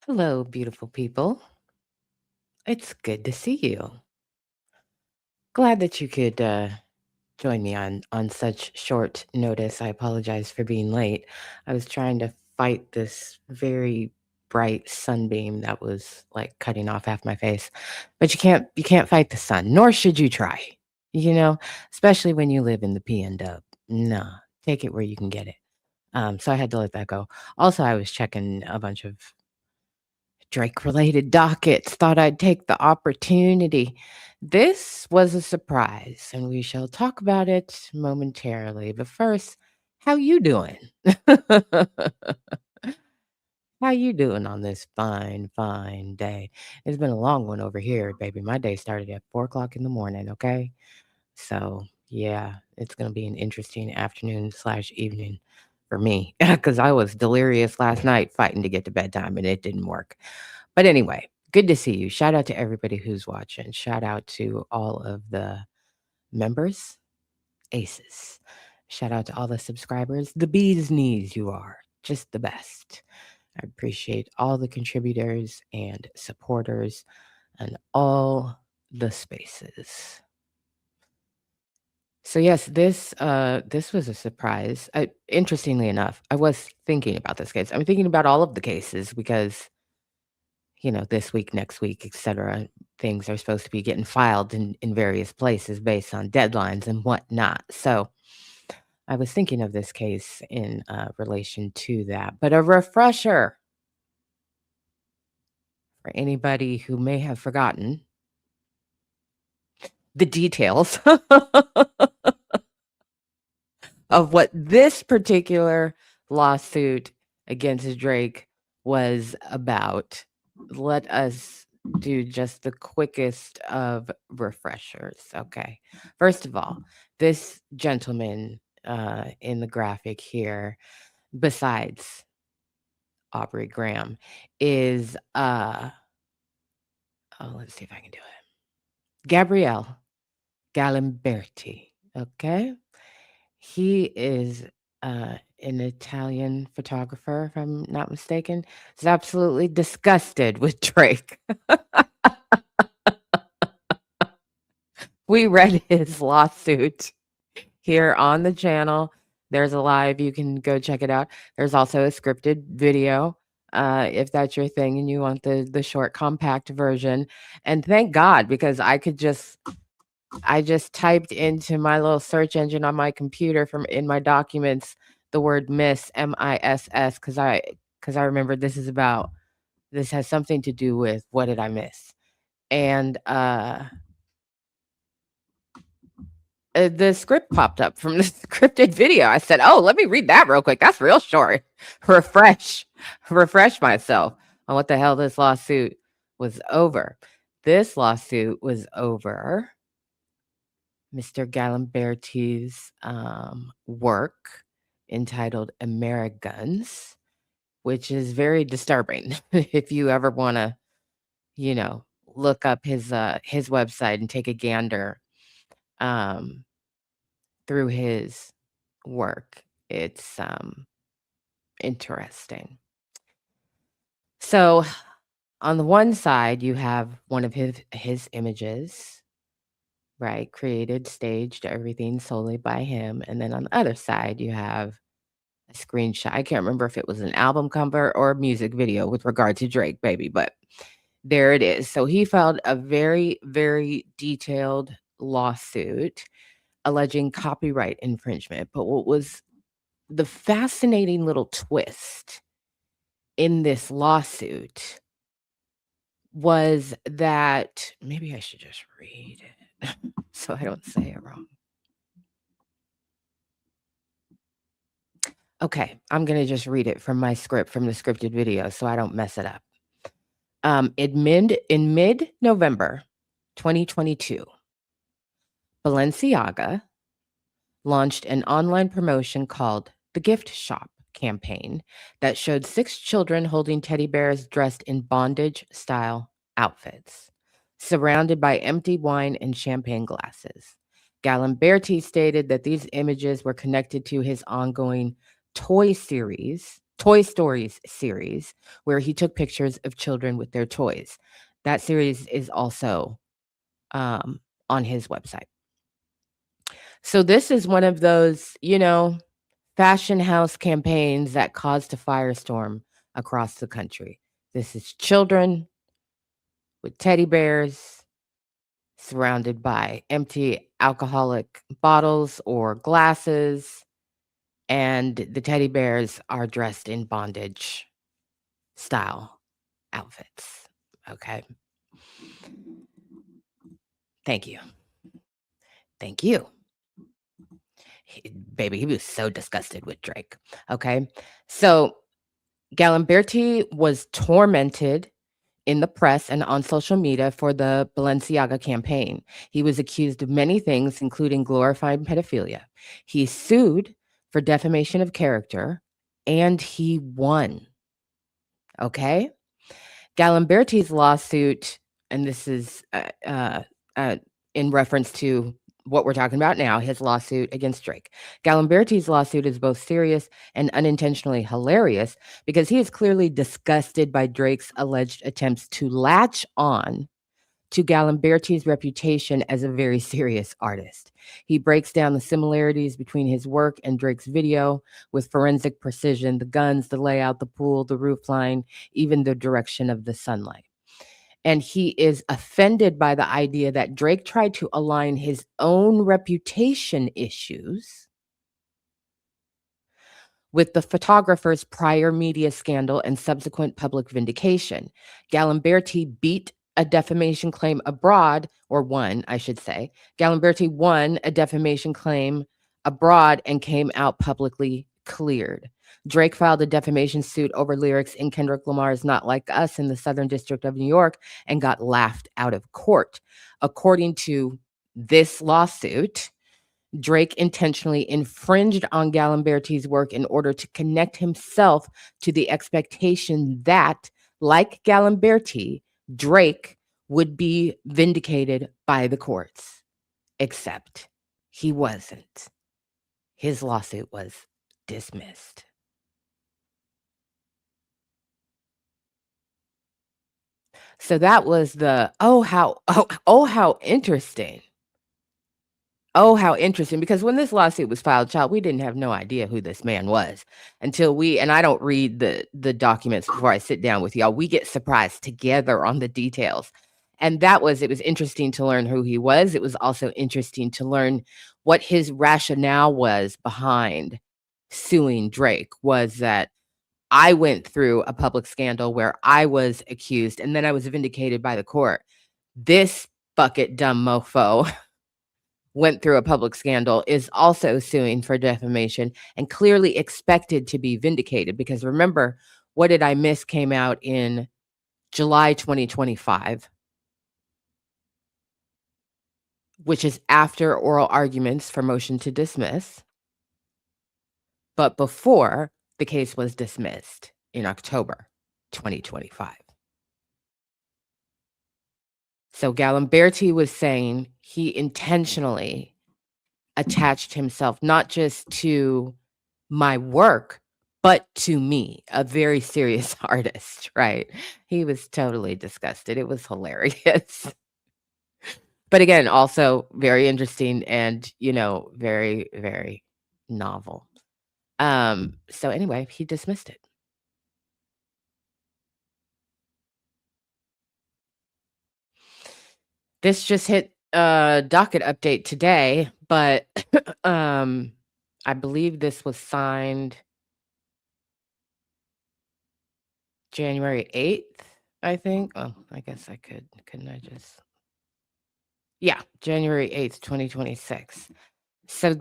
Hello, beautiful people. It's good to see you. Glad that you could join me on such short notice. I apologize for being late. I was trying to fight this very bright sunbeam that was like cutting off half my face. But you can't fight the sun, nor should you try. You know, especially when you live in the PNW. No, take it where you can get it. So I had to let that go. Also, I was checking a bunch of Drake related dockets, thought I'd take the opportunity. This was a surprise, and we shall talk about it momentarily. But first, how you doing? How you doing on this fine, fine day? It's been a long one over here, baby. My day started at 4 o'clock in the morning, okay? So yeah, it's gonna be an interesting afternoon slash evening for me because I was delirious last night fighting to get to bedtime and it didn't work. But anyway, good to see you. Shout out to everybody who's watching. Shout out to all of the members, aces. Shout out to all the subscribers. The bee's knees, you are just the best. I appreciate all the contributors and supporters and all the spaces. So yes, this was a surprise. Interestingly enough, I was thinking about this case. I'm thinking about all of the cases because this week, next week, etc. Things are supposed to be getting filed in various places based on deadlines and whatnot. So I was thinking of this case in relation to that. But a refresher for anybody who may have forgotten the details of what this particular lawsuit against Drake was about. Let us do just the quickest of refreshers. Okay. First of all, this gentleman in the graphic here, besides Aubrey Graham, is let's see if I can do it. Gabriele Galimberti. Okay. He is an Italian photographer, if I'm not mistaken. Is absolutely disgusted with Drake. We read his lawsuit here on the channel. There's a live, you can go check it out. There's also a scripted video, if that's your thing and you want the short, compact version. And thank God, because I just typed into my little search engine on my computer from in my documents the word miss, MISS, because I remember this has something to do with what did I miss? And the script popped up from the scripted video. I said, "Oh, let me read that real quick. That's real short." Refresh myself on what the hell this lawsuit was over. This lawsuit was over Mr. Galimberti's work entitled Ameriguns, which is very disturbing. If you ever want to, look up his website and take a gander um, through his work, it's interesting. So, on the one side, you have one of his images, right? Created, staged, everything solely by him. And then on the other side, you have a screenshot. I can't remember if it was an album cover or a music video with regard to Drake, baby, but there it is. So he filed a very, very detailed lawsuit alleging copyright infringement. But what was the fascinating little twist in this lawsuit was that maybe I should just read it so I don't say it wrong. Okay, I'm going to just read it from my script, from the scripted video, so I don't mess it up. In mid-November 2022, Balenciaga launched an online promotion called the Gift Shop campaign that showed 6 children holding teddy bears dressed in bondage-style outfits, surrounded by empty wine and champagne glasses. Galimberti stated that these images were connected to his ongoing toy series Toy Stories series, where he took pictures of children with their toys. That series is also, on his website. So this is one of those, fashion house campaigns that caused a firestorm across the country. This is children with teddy bears surrounded by empty alcoholic bottles or glasses, and the teddy bears are dressed in bondage style outfits. Okay. Thank you. Thank you. Baby, he was so disgusted with Drake. Okay. So Galimberti was tormented in the press and on social media for the Balenciaga campaign. He was accused of many things, including glorifying pedophilia. He sued for defamation of character, and he won. Okay? Galimberti's lawsuit, and this is uh, in reference to what we're talking about now, his lawsuit against Drake. Galimberti's lawsuit is both serious and unintentionally hilarious because he is clearly disgusted by Drake's alleged attempts to latch on to Galimberti's reputation as a very serious artist. He breaks down the similarities between his work and Drake's video with forensic precision: the guns, the layout, the pool, the roof line, even the direction of the sunlight. And he is offended by the idea that Drake tried to align his own reputation issues with the photographer's prior media scandal and subsequent public vindication. Galimberti beat a defamation claim abroad, or won, I should say. Galimberti won a defamation claim abroad and came out publicly cleared. Drake filed a defamation suit over lyrics in Kendrick Lamar's Not Like Us in the Southern District of New York and got laughed out of court. According to this lawsuit, Drake intentionally infringed on Galimberti's work in order to connect himself to the expectation that, like Galimberti, Drake would be vindicated by the courts. Except he wasn't. His lawsuit was dismissed. So that was the how interesting. Oh, how interesting, because when this lawsuit was filed, child, we didn't have no idea who this man was until and I don't read the documents before I sit down with y'all. We get surprised together on the details. And it was interesting to learn who he was. It was also interesting to learn what his rationale was behind suing Drake. Was that I went through a public scandal where I was accused and then I was vindicated by the court. This bucket dumb mofo went through a public scandal, is also suing for defamation and clearly expected to be vindicated, because remember, What Did I Miss came out in July 2025, which is after oral arguments for motion to dismiss, but before the case was dismissed in October 2025. So Galimberti was saying he intentionally attached himself not just to my work, but to me, a very serious artist, right? He was totally disgusted. It was hilarious. But again, also very interesting and, very, very novel. So anyway, he dismissed it. This just hit docket update today, but I believe this was signed January 8th, I think. Oh, I guess couldn't I just? Yeah, January 8th, 2026. So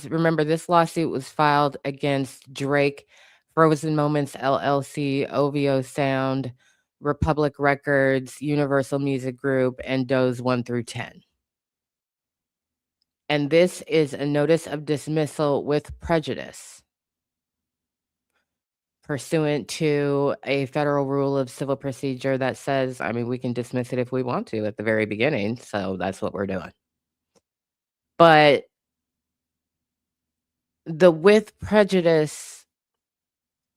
remember, this lawsuit was filed against Drake, Frozen Moments LLC, OVO Sound, Republic Records, Universal Music Group, and Doe's 1 through 10. And this is a notice of dismissal with prejudice, pursuant to a federal rule of civil procedure that says, we can dismiss it if we want to at the very beginning. So that's what we're doing. But the with prejudice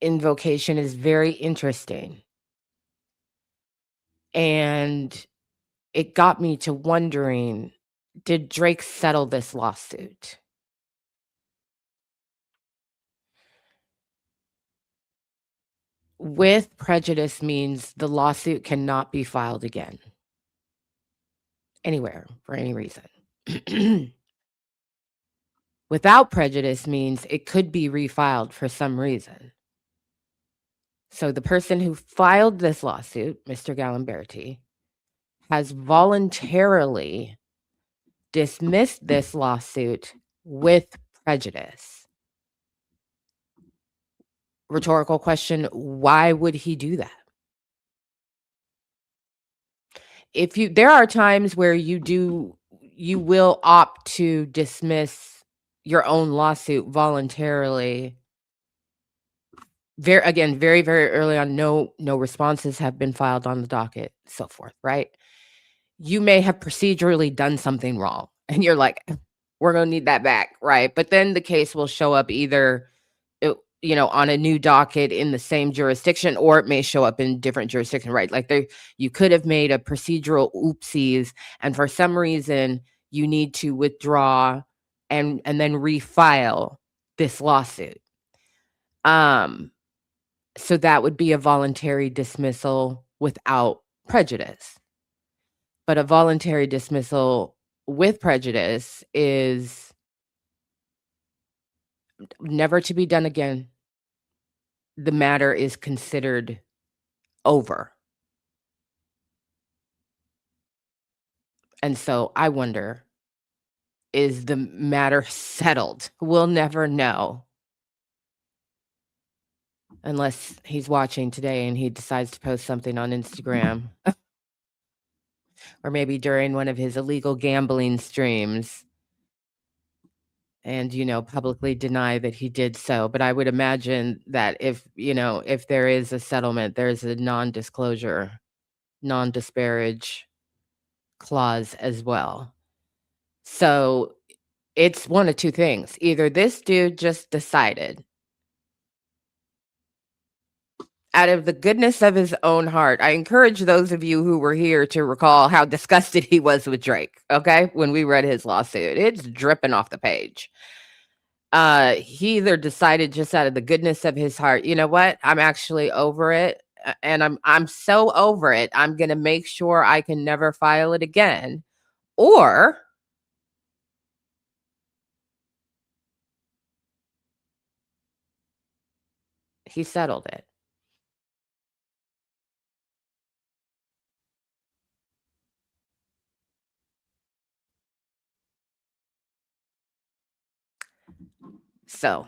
invocation is very interesting. And it got me to wondering, did Drake settle this lawsuit? With prejudice means the lawsuit cannot be filed again anywhere for any reason. Without prejudice means it could be refiled for some reason. So the person who filed this lawsuit, Mr. Galimberti, has voluntarily dismissed this lawsuit with prejudice. Rhetorical question, why would he do that? There are times where you will opt to dismiss your own lawsuit voluntarily. Very, very early on, no responses have been filed on the docket, so forth, right? You may have procedurally done something wrong, and you're like, "We're gonna need that back," right? But then the case will show up either, on a new docket in the same jurisdiction, or it may show up in different jurisdiction, right? Like, you could have made a procedural oopsies, and for some reason, you need to withdraw and then refile this lawsuit. So that would be a voluntary dismissal without prejudice. But a voluntary dismissal with prejudice is never to be done again. The matter is considered over. And so I wonder, is the matter settled? We'll never know unless he's watching today and he decides to post something on Instagram or maybe during one of his illegal gambling streams and, publicly deny that he did so. But I would imagine that if there is a settlement, there's a non-disclosure, non-disparage clause as well. So it's one of two things. Either this dude just decided out of the goodness of his own heart. I encourage those of you who were here to recall how disgusted he was with Drake, okay? When we read his lawsuit, it's dripping off the page. He either decided just out of the goodness of his heart, you know what? I'm actually over it, and I'm so over it. I'm going to make sure I can never file it again. Or he settled it. So,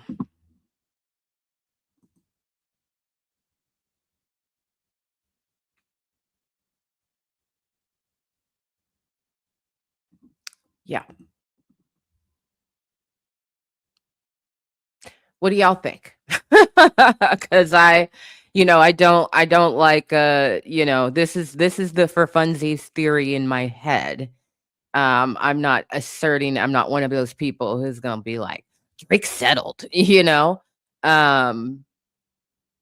yeah. What do y'all think? Because I don't like, this is the for funsies theory in my head. I'm not one of those people who's gonna be like, Drake settled, Um,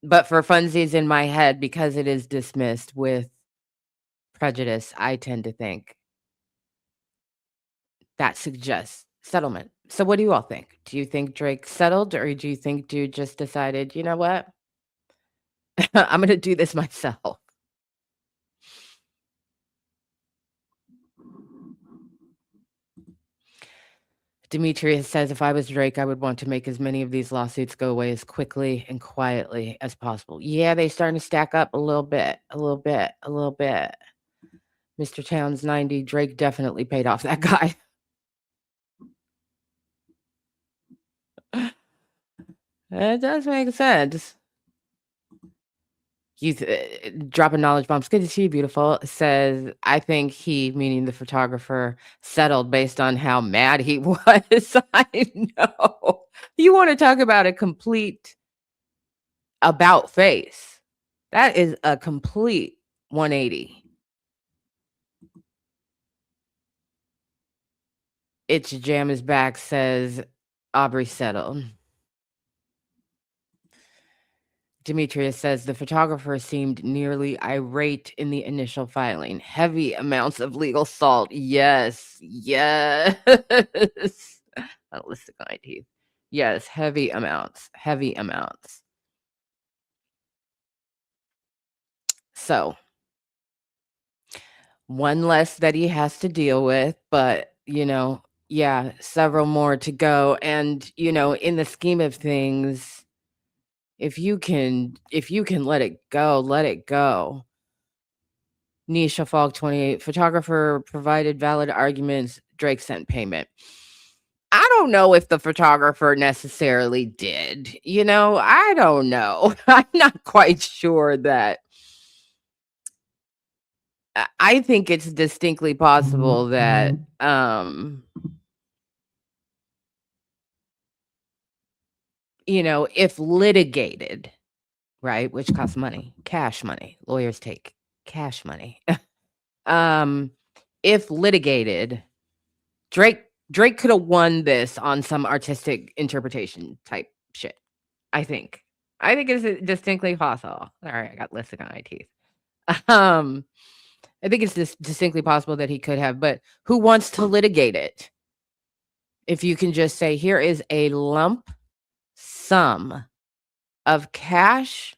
but for funsies in my head, because it is dismissed with prejudice, I tend to think that suggests settlement. So what do you all think? Do you think Drake settled, or do you think dude just decided, you know what? I'm gonna do this myself. Demetrius says, if I was Drake, I would want to make as many of these lawsuits go away as quickly and quietly as possible. Yeah, they starting to stack up a little bit, a little bit, a little bit. Mr. Towns 90, Drake definitely paid off that guy. It does make sense. He's dropping knowledge bombs. Good to see you, beautiful. Says, I think he, meaning the photographer, settled based on how mad he was. I know. You want to talk about a complete about face. That is a complete 180. It's Jam is back, says Aubrey settled. Demetrius says the photographer seemed nearly irate in the initial filing. Heavy amounts of legal salt. Yes. Yes. List of teeth. Yes, heavy amounts. Heavy amounts. So, one less that he has to deal with, but, yeah, several more to go. And, in the scheme of things, if you can let it go, let it go. Nisha Falk 28, photographer provided valid arguments, Drake sent payment. I don't know if the photographer necessarily did. I don't know. I'm not quite sure that I think it's distinctly possible that if litigated, right, which costs money, cash money. Lawyers take cash money. If litigated, Drake could have won this on some artistic interpretation type shit. I think. I think it's distinctly possible. Sorry, I got lipstick on my teeth. Um, I think it's distinctly possible that he could have, but who wants to litigate it? If you can just say, here is a lump sum of cash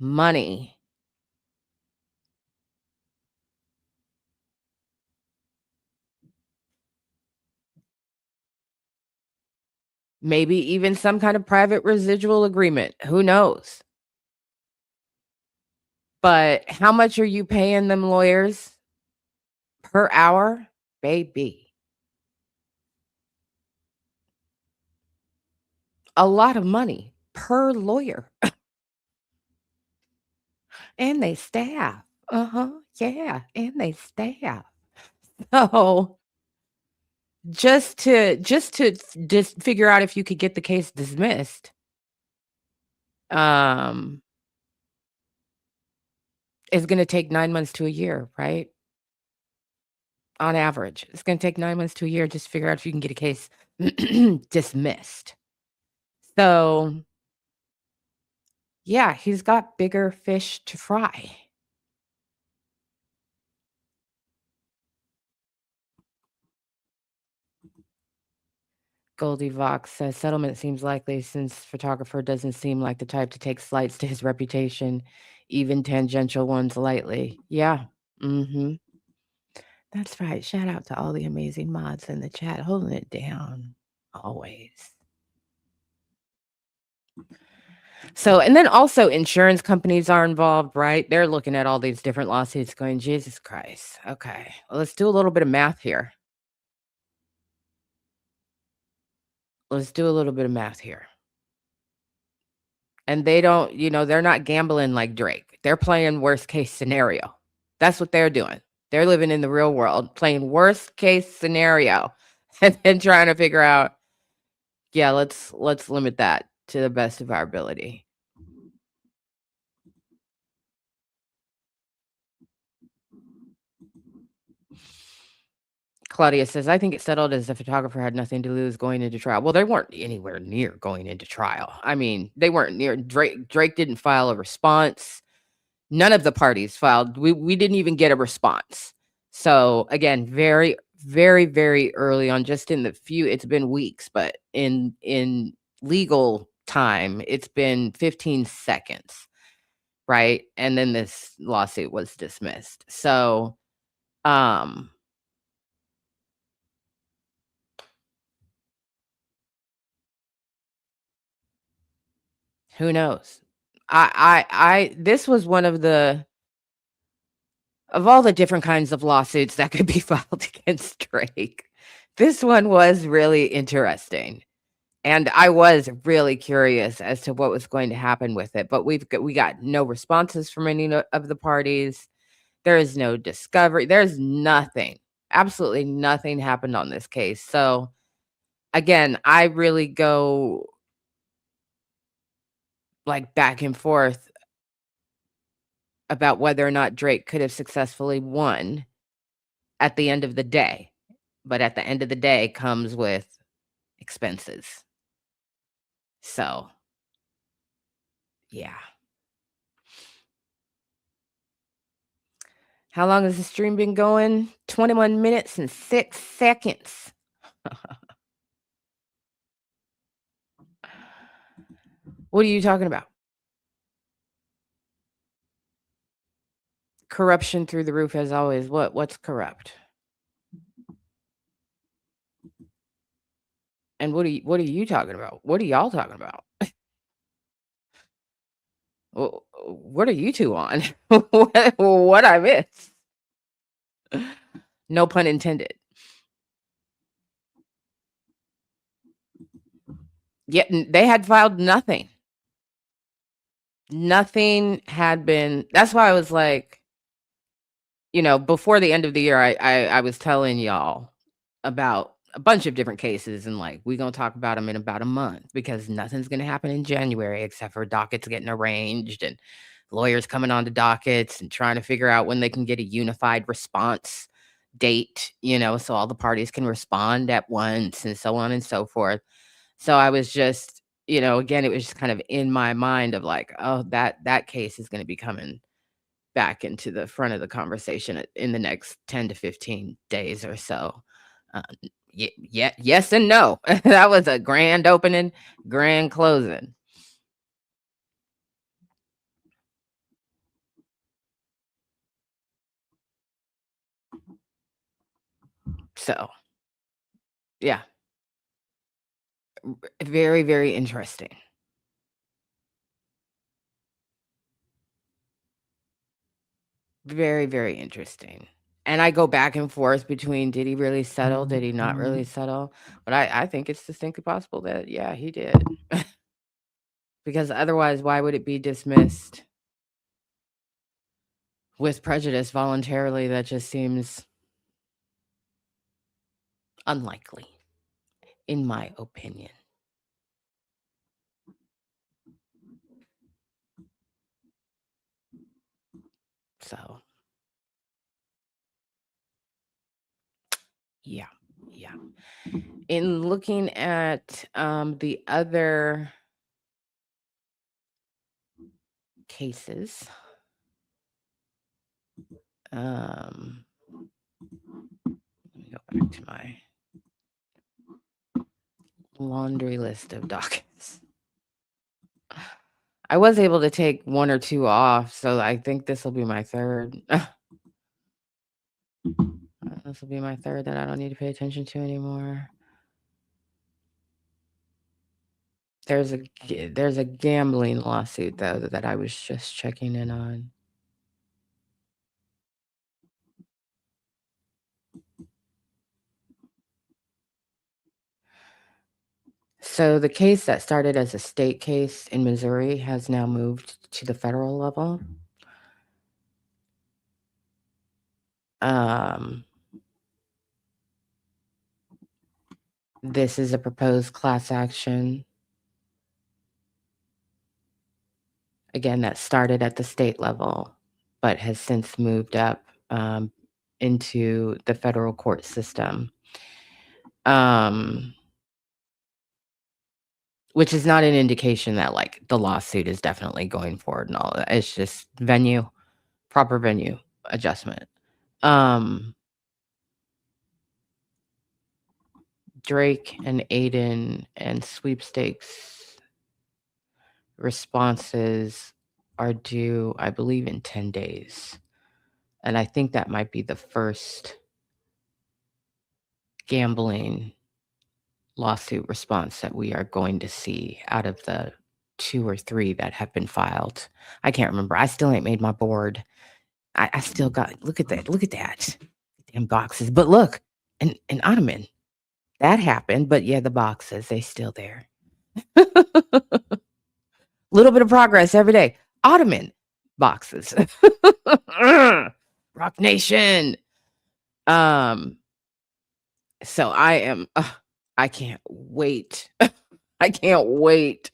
money. Maybe even some kind of private residual agreement. Who knows? But how much are you paying them lawyers per hour? Baby. A lot of money per lawyer. And they staff. Yeah, and they staff. So, just figure out if you could get the case dismissed, um, it's gonna take 9 months to a year, right? On average. It's gonna take 9 months to a year just to figure out if you can get a case dismissed. So, yeah, he's got bigger fish to fry. Goldie Vox says settlement seems likely since photographer doesn't seem like the type to take slights to his reputation, even tangential ones lightly. Yeah. Mhm. That's right. Shout out to all the amazing mods in the chat holding it down always. So, and then also insurance companies are involved, right? They're looking at all these different lawsuits going, Jesus Christ. Okay. Well, let's do a little bit of math here. Let's do a little bit of math here. And they don't, they're not gambling like Drake. They're playing worst case scenario. That's what they're doing. They're living in the real world, playing worst case scenario and then trying to figure out, yeah, let's limit that to the best of our ability. Claudia says, I think it settled as the photographer had nothing to lose going into trial. Well, they weren't anywhere near going into trial. I mean, they weren't near. Drake didn't file a response. None of the parties filed. We didn't even get a response. So again, very, very, very early on, just in the it's been weeks, but in legal time, it's been 15 seconds, right? And then this lawsuit was dismissed. So, who knows? This was one of all the different kinds of lawsuits that could be filed against Drake. This one was really interesting. And I was really curious as to what was going to happen with it, but we got no responses from any of the parties. There is no discovery. There's nothing. Absolutely nothing happened on this case. So again, I really go like back and forth about whether or not Drake could have successfully won at the end of the day. But at the end of the day comes with expenses. So, yeah. How long has the stream been going? 21 minutes and 6 seconds. What are you talking about? Corruption through the roof as always. What's corrupt? And what are you talking about? What are y'all talking about? What are you two on? What I missed? No pun intended. Yet they had filed nothing. Nothing had been. That's why I was like, before the end of the year, I was telling y'all about a bunch of different cases, and like we're gonna talk about them in about a month because nothing's gonna happen in January except for dockets getting arranged and lawyers coming on to dockets and trying to figure out when they can get a unified response date, so all the parties can respond at once and so on and so forth. So I was just, again, it was just kind of in my mind of like, oh, that case is going to be coming back into the front of the conversation in the next 10 to 15 days or so. Uh, yeah, yes and no. That was a grand opening, grand closing. So, yeah, very, very interesting. Very, very interesting. And I go back and forth between did he really settle? Did he not really settle? But I think it's distinctly possible that, yeah, he did. Because otherwise, why would it be dismissed with prejudice voluntarily? That just seems unlikely, in my opinion. So, yeah, yeah. In looking at the other cases, let me go back to my laundry list of dockets. I was able to take 1 or 2 off, so I think this will be my 3rd. This will be my 3rd that I don't need to pay attention to anymore. There's a gambling lawsuit, though, that I was just checking in on. So the case that started as a state case in Missouri has now moved to the federal level. This is a proposed class action. Again, that started at the state level, but has since moved up into the federal court system. Which is not an indication that like the lawsuit is definitely going forward and all of that. It's just proper venue adjustment. Drake and Aiden and sweepstakes responses are due, I believe, in 10 days. And I think that might be the first gambling lawsuit response that we are going to see out of the 2 or 3 that have been filed. I can't remember. I still ain't made my board. I still got look at that. Damn boxes. But look, an ottoman. That happened, but yeah, the boxes, they still there. Little bit of progress every day. Ottoman boxes. Rock Nation. So I can't wait. I can't wait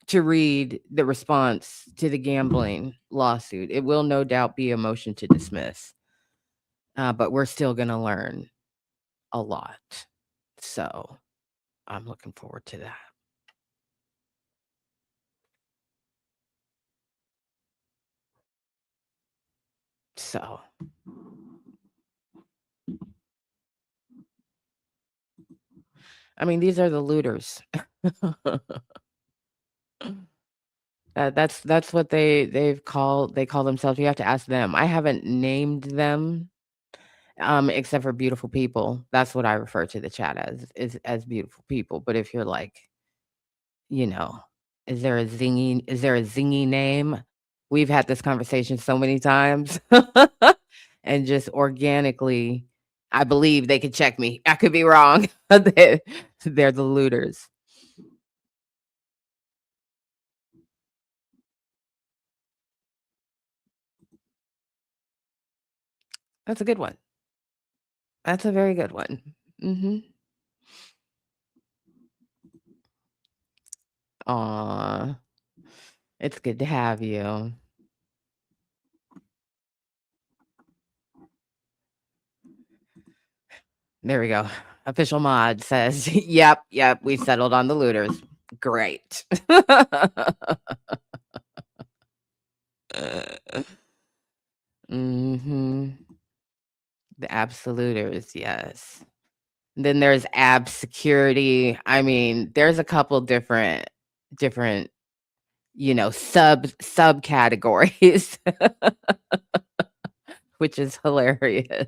to read the response to the gambling lawsuit. It will no doubt be a motion to dismiss. But we're still gonna learn a lot. So I'm looking forward to that. So I mean, these are the looters. That's what they call themselves. You have to ask them. I haven't named them, except for beautiful people. That's what I refer to the chat as, is as beautiful people. But if you're like, you know, is there a zingy name? We've had this conversation so many times. And just organically, I believe they could check me. I could be wrong. They're the looters. That's a good one. That's a very good one. Mhm. Aw, it's good to have you. There we go. Official mod says, "Yep, yep, we settled on the looters." Great. Mhm. The absoluters, yes. Then there's ab security. I mean, there's a couple different, subcategories, which is hilarious.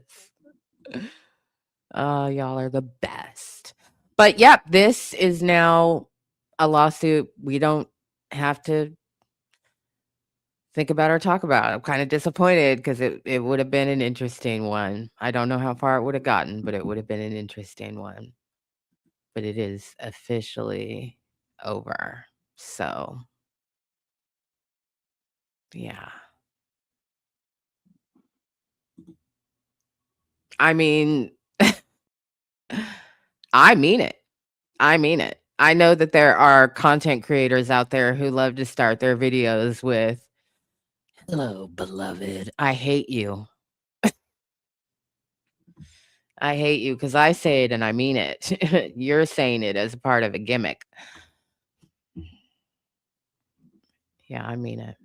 Oh, y'all are the best. But yep, this is now a lawsuit we don't have to think about or talk about. I'm kind of disappointed because it would have been an interesting one. I don't know how far it would have gotten, but it would have been an interesting one. But it is officially over. So, yeah. I mean, I mean it. I mean it. I know that there are content creators out there who love to start their videos with, "Hello, beloved. I hate you. I hate you," because I say it and I mean it. You're saying it as a part of a gimmick. Yeah, I mean it.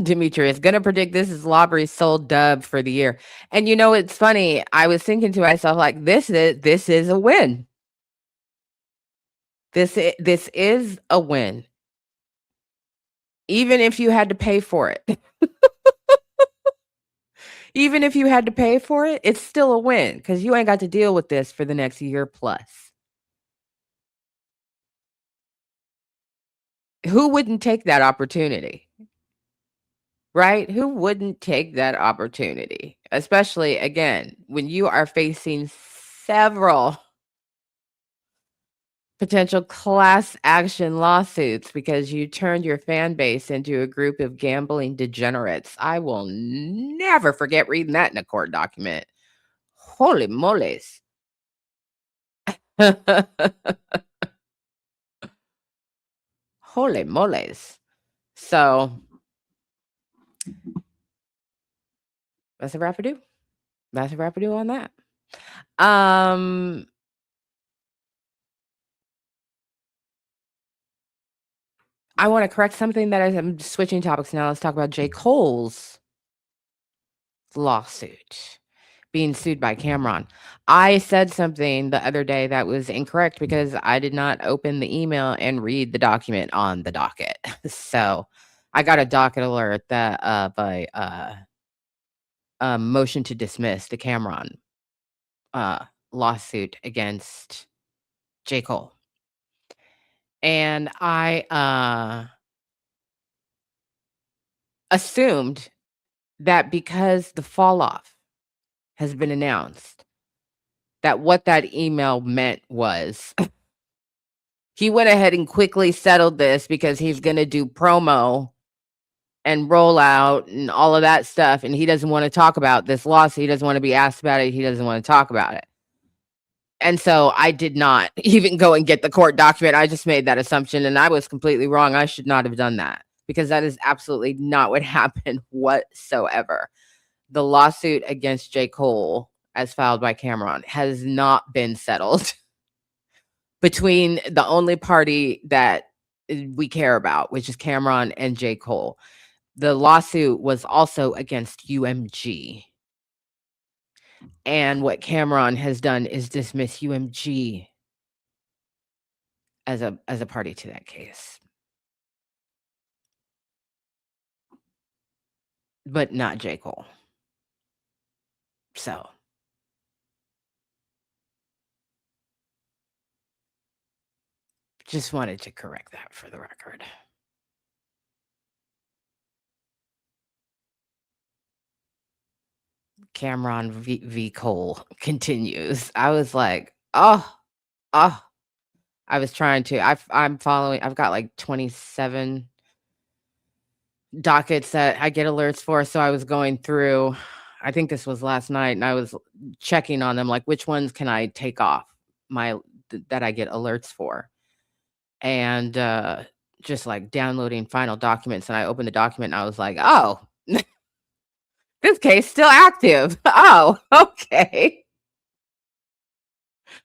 Demetrius gonna predict this is Lobby's sole dub for the year. And it's funny. I was thinking to myself, like, this is a win. This is a win. Even if you had to pay for it. Even if you had to pay for it, it's still a win because you ain't got to deal with this for the next year plus. Who wouldn't take that opportunity? Right? Who wouldn't take that opportunity? Especially, again, when you are facing several potential class action lawsuits because you turned your fan base into a group of gambling degenerates. I will never forget reading that in a court document. Holy moles. Holy moles. So that's a wrap-a-do. That's a wrap-a-do on that. Um, I want to correct something that I'm switching topics now. Let's talk about J. Cole's lawsuit, being sued by Cameron. I said something the other day that was incorrect because I did not open the email and read the document on the docket. So I got a docket alert that by motion to dismiss the Cameron lawsuit against J. Cole. And I assumed that because the fall off has been announced, that what that email meant was he went ahead and quickly settled this because he's going to do promo and rollout and all of that stuff. And he doesn't want to talk about this lawsuit. He doesn't want to be asked about it. He doesn't want to talk about it. And so I did not even go and get the court document. I just made that assumption and I was completely wrong. I should not have done that because that is absolutely not what happened whatsoever. The lawsuit against J. Cole, as filed by Cameron, has not been settled between the only party that we care about, which is Cameron and J. Cole. The lawsuit was also against UMG. And what Cameron has done is dismiss UMG as a party to that case, but not J. Cole. So just wanted to correct that for the record. Cameron v. Cole continues. I was like, oh, oh. I was trying to. I'm following. I've got like 27 dockets that I get alerts for. So I was going through. I think this was last night, and I was checking on them, like which ones can I take off my that I get alerts for, and just like downloading final documents. And I opened the document, and I was like, oh, this case still active. Oh, okay.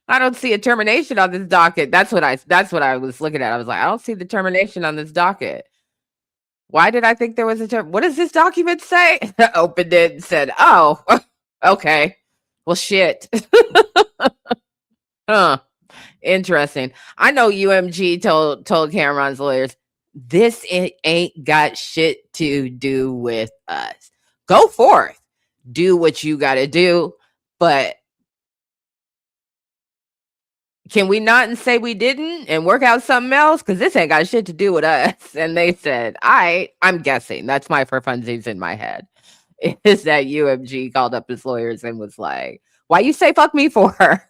I don't see a termination on this docket. That's what I was looking at. I was like, I don't see the termination on this docket. Why did I think there was a term? What does this document say? Opened it and said, oh, okay. Well, shit. Huh. Interesting. I know UMG told Cameron's lawyers, this ain't got shit to do with us. Go forth. Do what you got to do. But can we not and say we didn't and work out something else? Because this ain't got shit to do with us. And they said, I'm guessing. That's my for funsies in my head. Is that UMG called up his lawyers and was like, why you say fuck me for?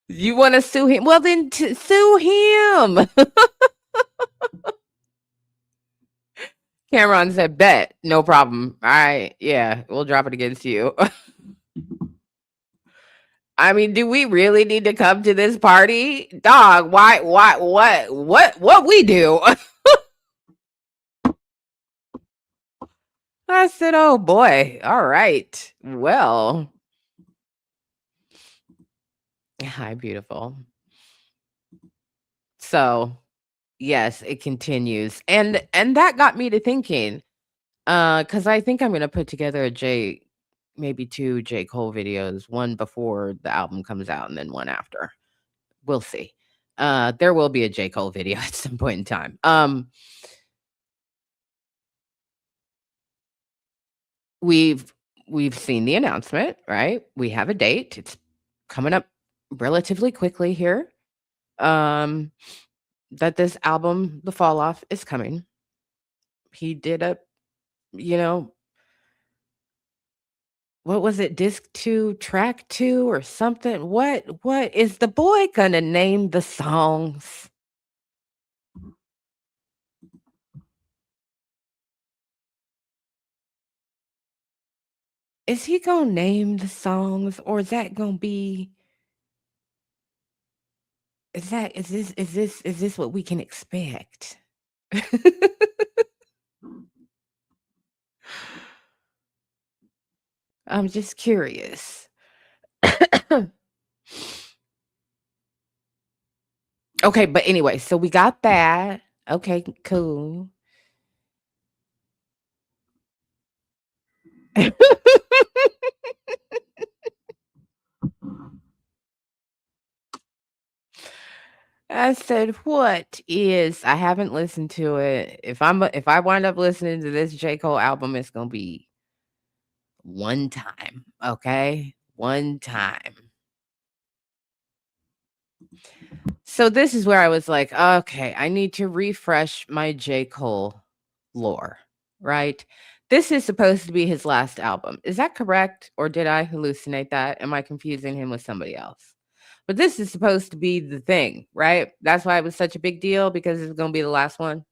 You want to sue him? Well, then sue him. Cameron said, bet. No problem. All right. Yeah, we'll drop it against you. I mean, do we really need to come to this party? Dog, why, what we do? I said, oh boy. All right. Well. Hi, beautiful. So yes, it continues. And that got me to thinking, because I think I'm gonna put together maybe 2 J. Cole videos, one before the album comes out and then one after. We'll see. There will be a J. Cole video at some point in time. We've seen the announcement, right? We have a date. It's coming up relatively quickly here. That this album, The Fall Off, is coming. He did a, you know, what was it? Disc 2, track 2 or something? What is the boy gonna name the songs? Is he gonna name the songs or is that gonna be is this what we can expect? I'm just curious. Okay, but anyway, so we got that. Okay, cool. I said, "What is?" I haven't listened to it. If I wind up listening to this J. Cole album, it's gonna be one time, okay? One time. So this is where I was like, "Okay, I need to refresh my J. Cole lore." Right? This is supposed to be his last album. Is that correct? Or did I hallucinate that? Am I confusing him with somebody else? But this is supposed to be the thing, right? That's why it was such a big deal because it's gonna be the last one.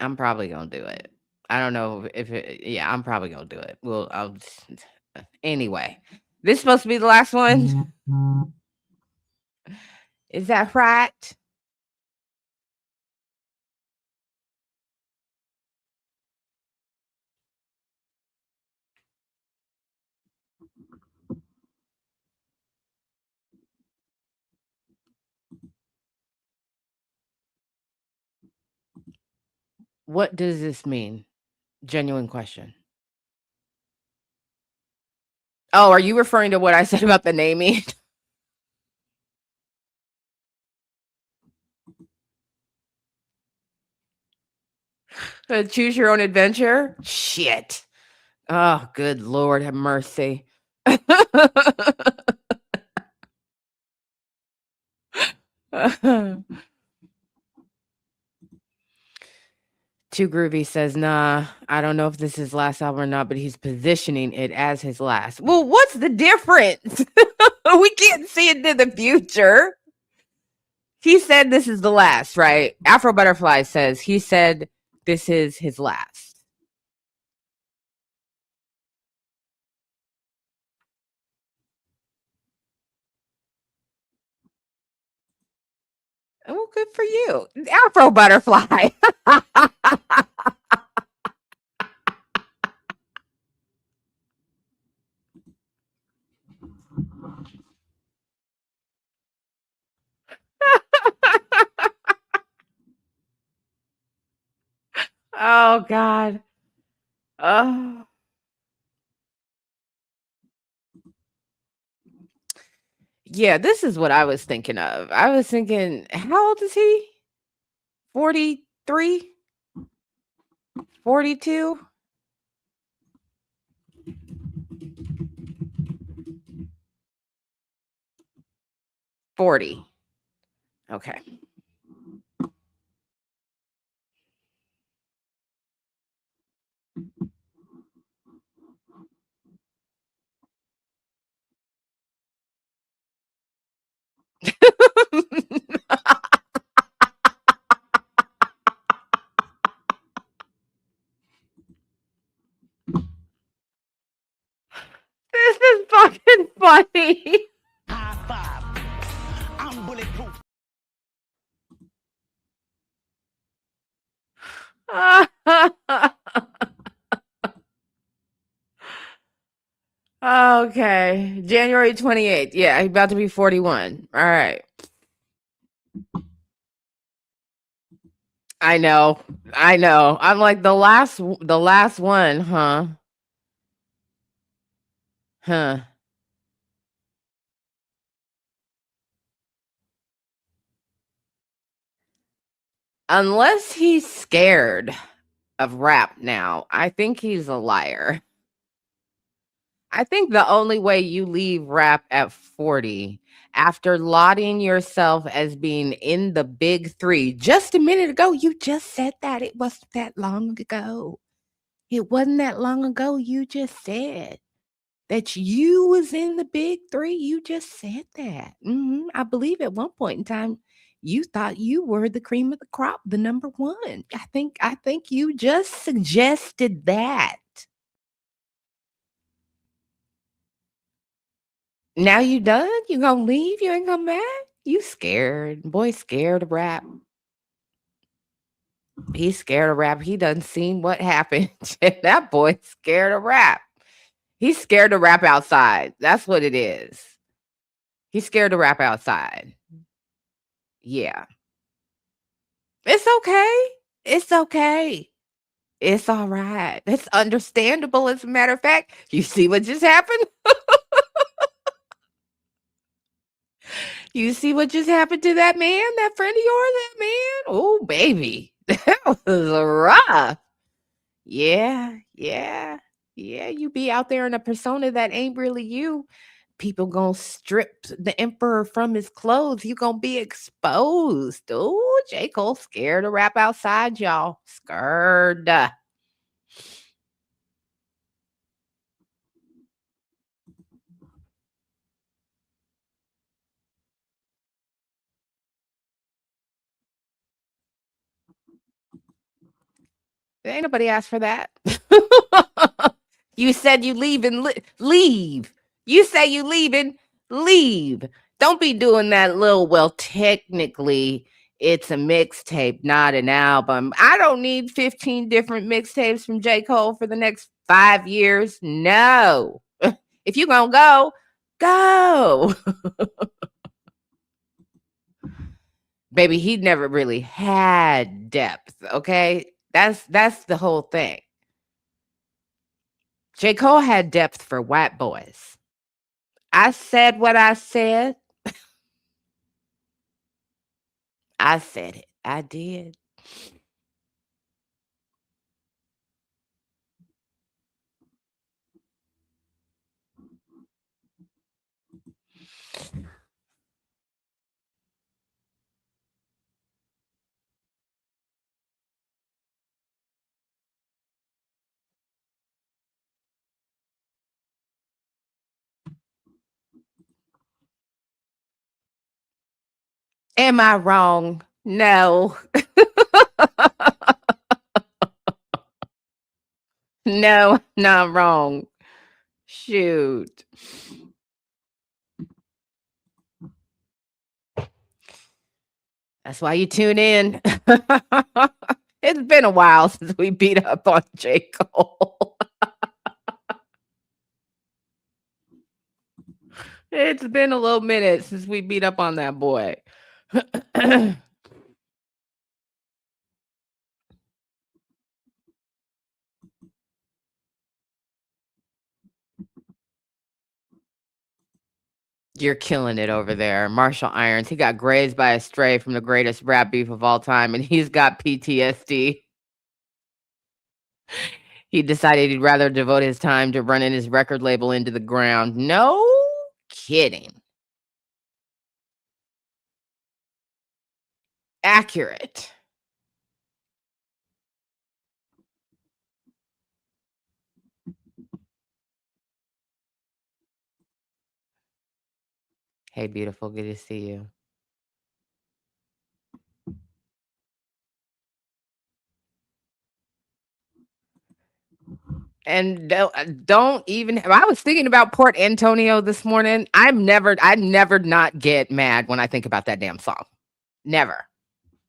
I'm probably gonna do it. I don't know if it, yeah, I'm probably gonna do it. Well, anyway. This supposed to be the last one? Is that right? What does this mean? Genuine question. Oh, are you referring to what I said about the naming? Choose your own adventure? Shit. Oh, good Lord, have mercy. Too Groovy says, nah, I don't know if this is his last album or not, but he's positioning it as his last. Well, what's the difference? We can't see into the future. He said this is the last, right? Afro Butterfly says he said this is his last. Oh, good for you. Afro Butterfly. Oh, God. Oh. Yeah, this is what I was thinking of. I was thinking, how old is he? 43? 42? 40. Okay. This is fucking funny. High five. I'm bulletproof. Okay. January 28th. Yeah, he's about to be 41. All right. I know. I know. I'm like the last one, huh? Huh. Unless he's scared of rap now, I think he's a liar. I think the only way you leave rap at 40 after lauding yourself as being in the big 3 just a minute ago, you just said that. It wasn't that long ago. It wasn't that long ago. You just said that you was in the big 3. You just said that. I believe at one point in time, you thought you were the cream of the crop, the number 1. I think you just suggested that. Now you done? You gonna leave? You ain't come back? You scared. Boy scared of rap. He's scared of rap. He done seen what happened. That boy scared of rap. He's scared to rap outside. That's what it is. He's scared to rap outside. Yeah. It's okay. It's okay. It's all right. It's understandable, as a matter of fact. You see what just happened? You see what just happened to that man, that friend of yours, that man? Oh, baby. That was rough. Yeah, yeah, yeah. You be out there in a persona that ain't really you. People gonna strip the emperor from his clothes. You gonna be exposed. Oh, J. Cole scared to rap outside, y'all. Scared. Ain't nobody asked for that. You said you leave and leave. You say you leave and leave. Don't be doing that little, well, technically, it's a mixtape, not an album. I don't need 15 different mixtapes from J. Cole for the next 5 years. No. If you gonna go, go. Baby, he never really had depth, okay? That's the whole thing. J. Cole had depth for white boys. I said what I said. I said it. I did. Am I wrong? No. No, not wrong. Shoot. That's why you tune in. It's been a while since we beat up on J. Cole. It's been a little minute since we beat up on that boy. You're killing it over there. Marshall Irons, he got grazed by a stray from the greatest rap beef of all time, and he's got PTSD. He decided he'd rather devote his time to running his record label into the ground. No kidding. Accurate. Hey, beautiful. Good to see you. And don't even. I was thinking about Port Antonio this morning. I never not get mad when I think about that damn song. Never.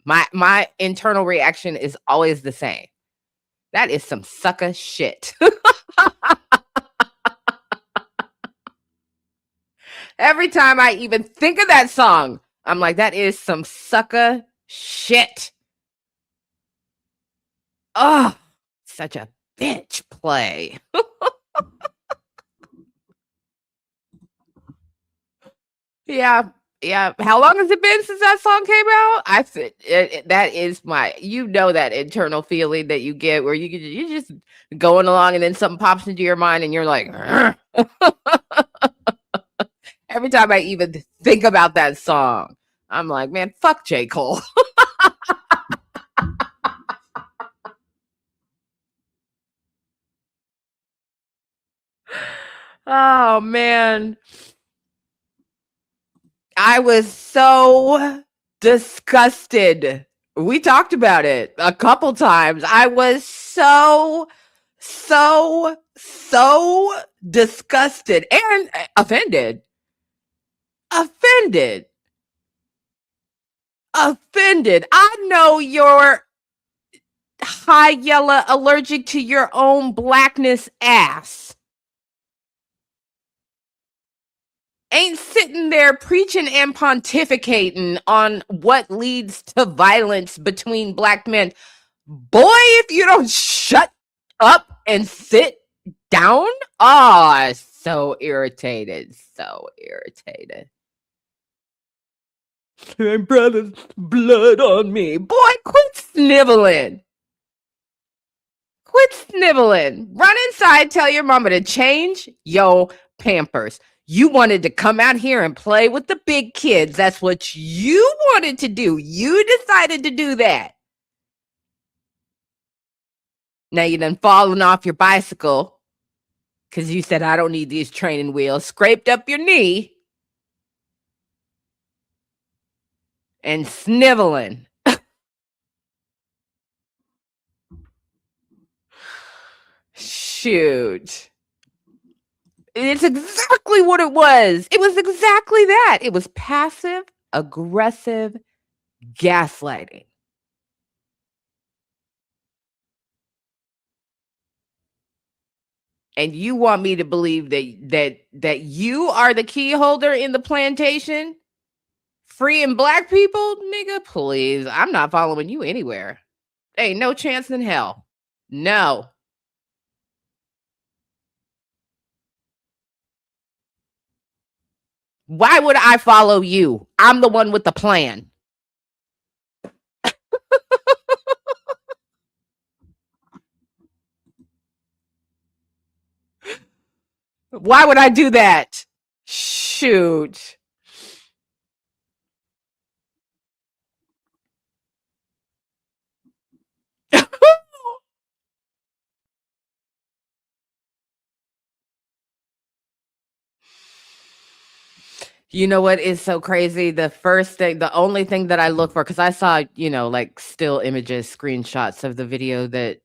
My internal reaction is always the same. That is some sucker shit. Every time I even think of that song, I'm like, that is some sucker shit. Oh, such a bitch play. Yeah. Yeah. How long has it been since that song came out? I said that is my, that internal feeling that you get where you're just going along and then something pops into your mind and you're like, every time I even think about that song, I'm like, man, fuck J. Cole. Oh man. I was so disgusted. We talked about it a couple times. I was so disgusted and offended. Offended. Offended. I know you're high yellow allergic to your own blackness ass. Ain't sitting there preaching and pontificating on what leads to violence between black men. Boy, if you don't shut up and sit down, so irritated. So irritated. My brother's blood on me. Boy, quit sniveling. Quit sniveling. Run inside, tell your mama to change your Pampers. You wanted to come out here and play with the big kids. That's what you wanted to do. You decided to do that. Now you done fallen off your bicycle because you said, I don't need these training wheels. Scraped up your knee and sniveling. Shoot. It's exactly what it was. It was exactly that. It was passive, aggressive gaslighting. And you want me to believe that you are the key holder in the plantation? Freeing black people? Nigga, please. I'm not following you anywhere. Ain't no chance in hell. No. Why would I follow you? I'm the one with the plan. Why would I do that? Shoot. You know what is so crazy? The only thing that I look for, because I saw, like still images, screenshots of the video that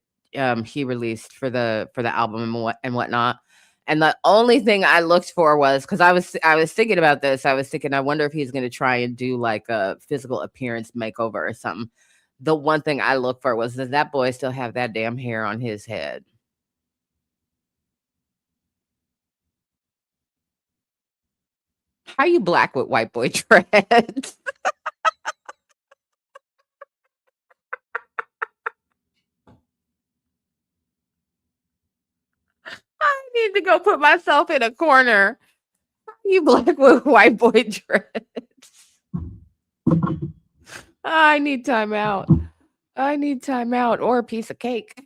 he released for the album and whatnot. And the only thing I looked for was because I was thinking about this. I was thinking, I wonder if he's gonna try and do like a physical appearance makeover or something. The one thing I look for was, does that boy still have that damn hair on his head? How you black with white boy dreads? I need to go put myself in a corner. You black with white boy dreads. I need time out. I need time out or a piece of cake.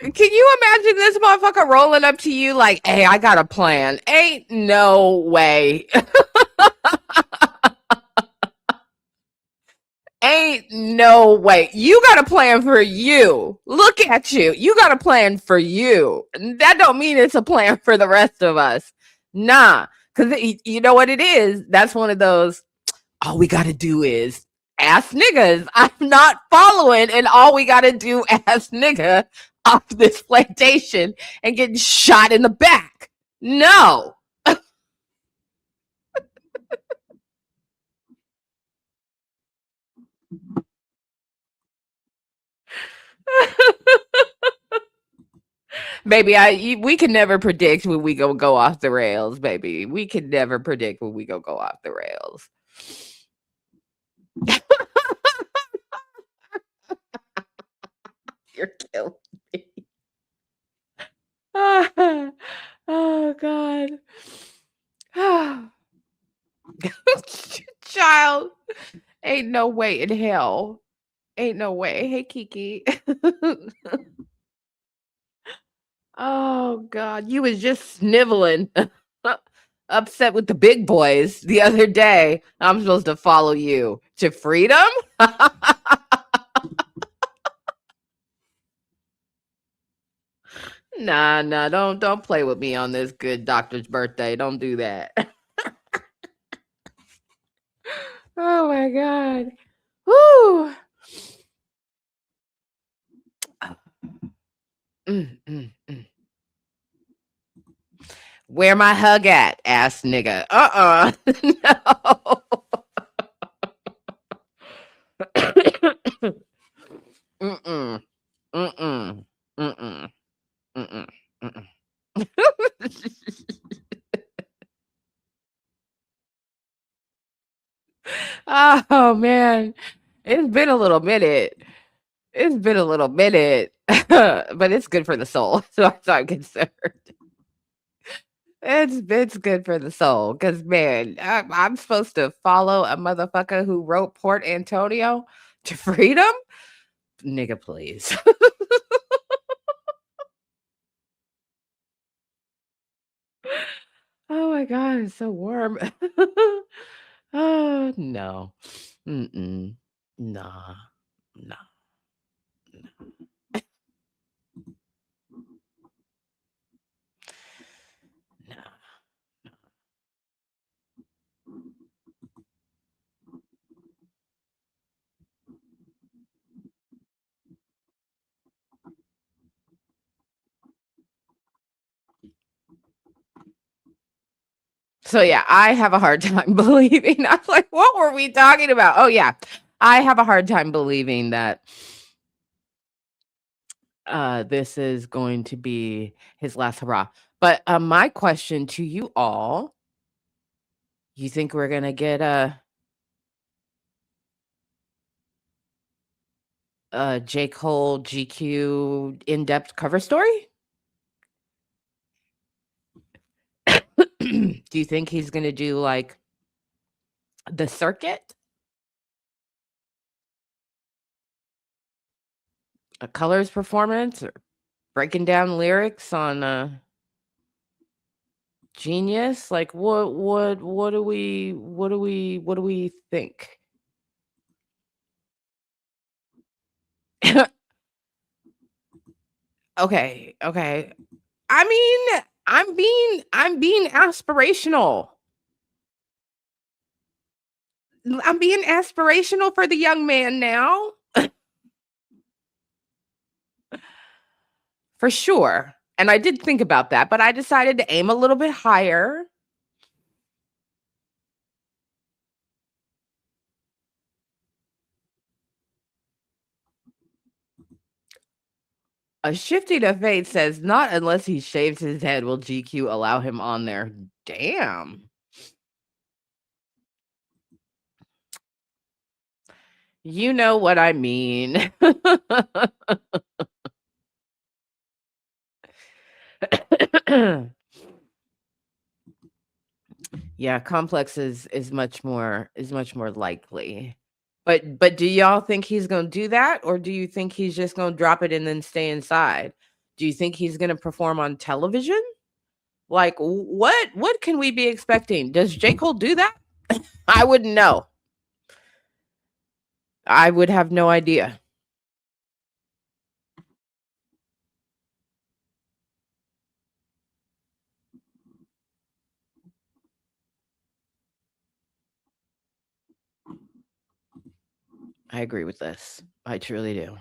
Can you imagine this motherfucker rolling up to you like, hey, I got a plan? Ain't no way. Ain't no way. You got a plan for you. Look at you. You got a plan for you. That don't mean it's a plan for the rest of us. Nah. Because you know what it is? That's one of those, all we got to do is ass niggas. I'm not following, and all we got to do ass nigga off this plantation and getting shot in the back. No. Baby, we can never predict when we go off the rails, baby. We can never predict when we go off the rails. You're killing me. Oh God. Child, ain't no way in hell. Ain't no way. Hey Kiki. Oh God, you was just sniveling. Upset with the big boys the other day. I'm supposed to follow you to freedom? Nah, don't play with me on this good doctor's birthday. Don't do that. Oh my God. Whoo. Mm. Where my hug at, ass nigga? No. Mm-mm. Mm-mm. Mm-mm. Mm-mm. Mm-mm. Oh man, it's been a little minute. It's been a little minute, but it's good for the soul. So I'm concerned. It's good for the soul because man, I'm supposed to follow a motherfucker who wrote Port Antonio to freedom, nigga, please. Oh my god, it's so warm. Oh no, mm-mm. Nah, nah, nah. So yeah, I have a hard time believing. I was like, what were we talking about? Oh yeah, I have a hard time believing that this is going to be his last hurrah. But my question to you all You think we're gonna get a J. Cole GQ in-depth cover story? Do you think he's gonna do, like, the circuit? A colors performance or breaking down lyrics on, Genius? Like, what do we think? Okay, okay. I mean, I'm being aspirational. I'm being aspirational for the young man now, for sure, and I did think about that, but I decided to aim a little bit higher. A shifting of fate says, "Not unless he shaves his head will GQ allow him on there." Damn. You know what I mean. Yeah, Complex is much more likely. But do y'all think he's gonna do that, or do you think he's just gonna drop it and then stay inside? Do you think he's gonna perform on television? Like, what can we be expecting? Does J. Cole do that? I wouldn't know. I would have no idea. I agree with this. I truly do.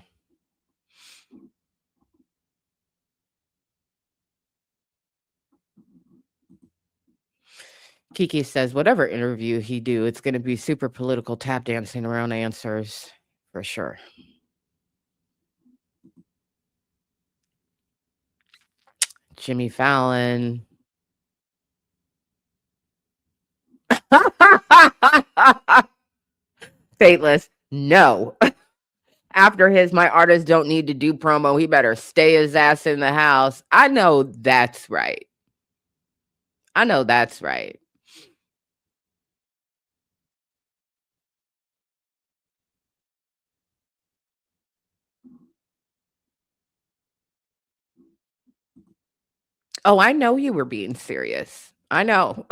Kiki says, whatever interview he do, it's gonna be super political tap dancing around answers for sure. Jimmy Fallon. Fateless. No. After his my artists don't need to do promo, he better stay his ass in the house. I know that's right. I know that's right. Oh, I know you were being serious. I know.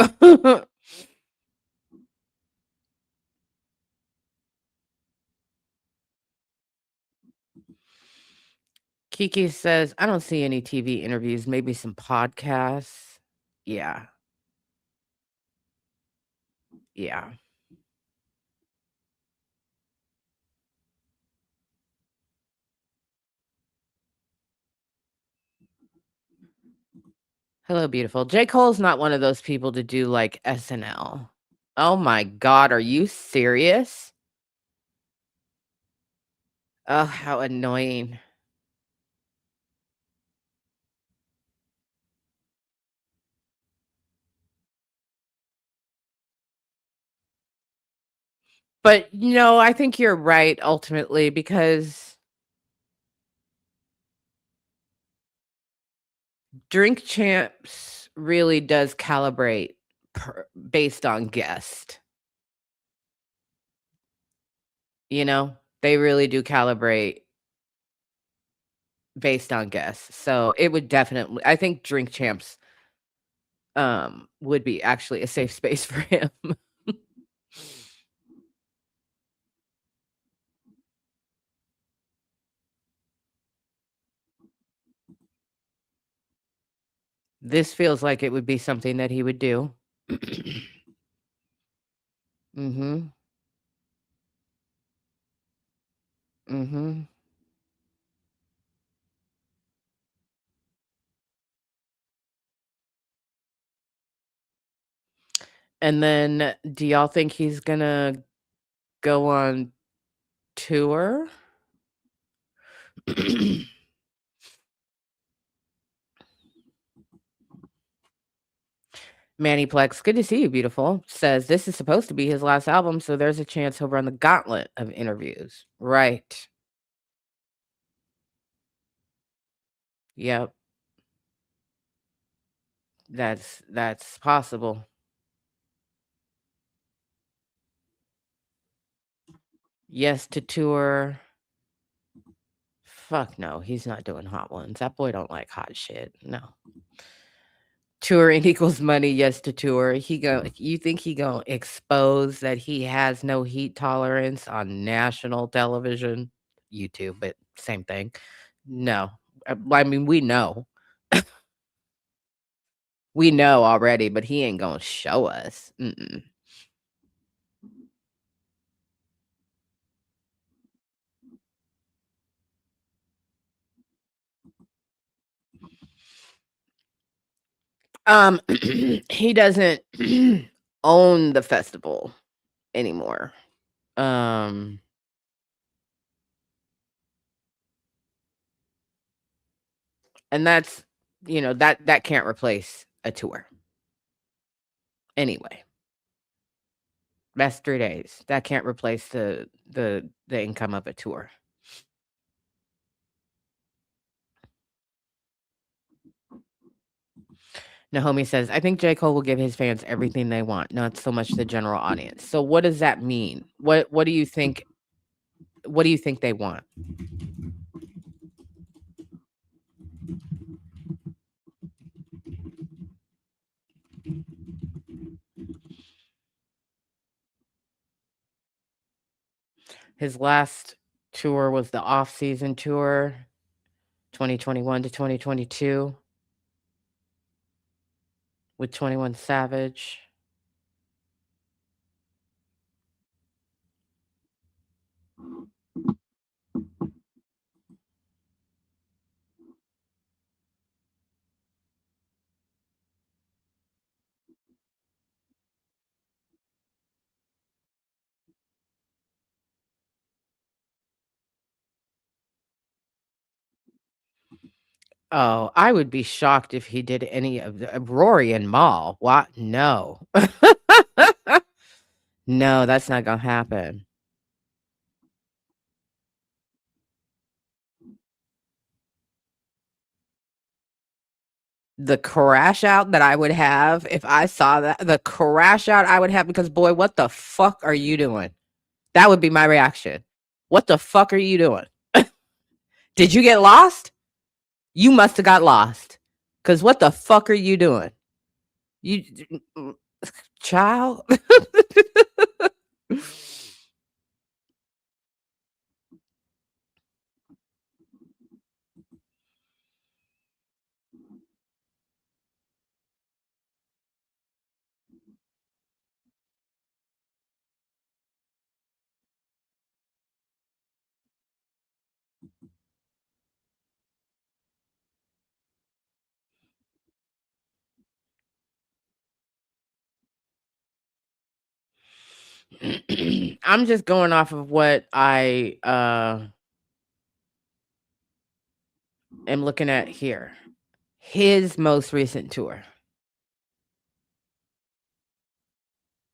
Kiki says, I don't see any TV interviews, maybe some podcasts. Yeah. Yeah. Hello, beautiful. J. Cole's not one of those people to do like SNL. Oh my God. Are you serious? Oh, how annoying. But, I think you're right ultimately because Drink Champs really does calibrate based on guest. They really do calibrate based on guests. So it would definitely, I think Drink Champs would be actually a safe space for him. This feels like it would be something that he would do. Mhm. Mhm. And then do y'all think he's gonna go on tour? Mannyplex, good to see you, beautiful. Says this is supposed to be his last album, so there's a chance he'll run the gauntlet of interviews. Right. Yep. That's possible. Yes to tour. Fuck no, he's not doing hot ones. That boy don't like hot shit. No. Touring equals money, yes to tour. You think he gonna expose that he has no heat tolerance on national television? YouTube, but same thing. No. I mean, we know. We know already, but he ain't gonna show us. Mm-mm. He doesn't own the festival anymore. Um, and that's that can't replace a tour anyway. That's 3 days. That can't replace the income of a tour. Naomi says, "I think J. Cole will give his fans everything they want, not so much the general audience." So what does that mean? What do you think they want? His last tour was the off-season tour, 2021 to 2022 with 21 Savage. Oh, I would be shocked if he did any of the Rory and Mal. What? No. No, that's not gonna happen. The crash out that I would have if I saw that, the crash out I would have, because boy, what the fuck are you doing? That would be my reaction. What the fuck are you doing? Did you get lost? You must have got lost. Cause what the fuck are you doing? You child. I'm just going off of what I am looking at here. His most recent tour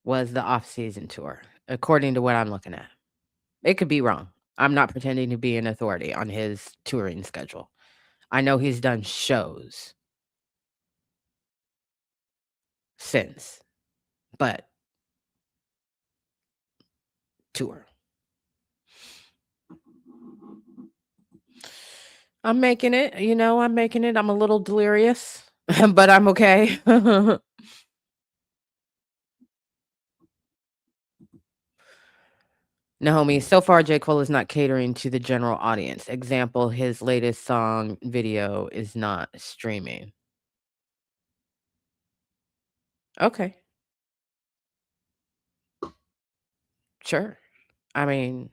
was the off-season tour, according to what I'm looking at. It could be wrong. I'm not pretending to be an authority on his touring schedule. I know he's done shows since, but tour. I'm making it, I'm making it. I'm a little delirious, but I'm okay. Naomi, so far J. Cole is not catering to the general audience. Example, his latest song video is not streaming. Okay. Sure. I mean,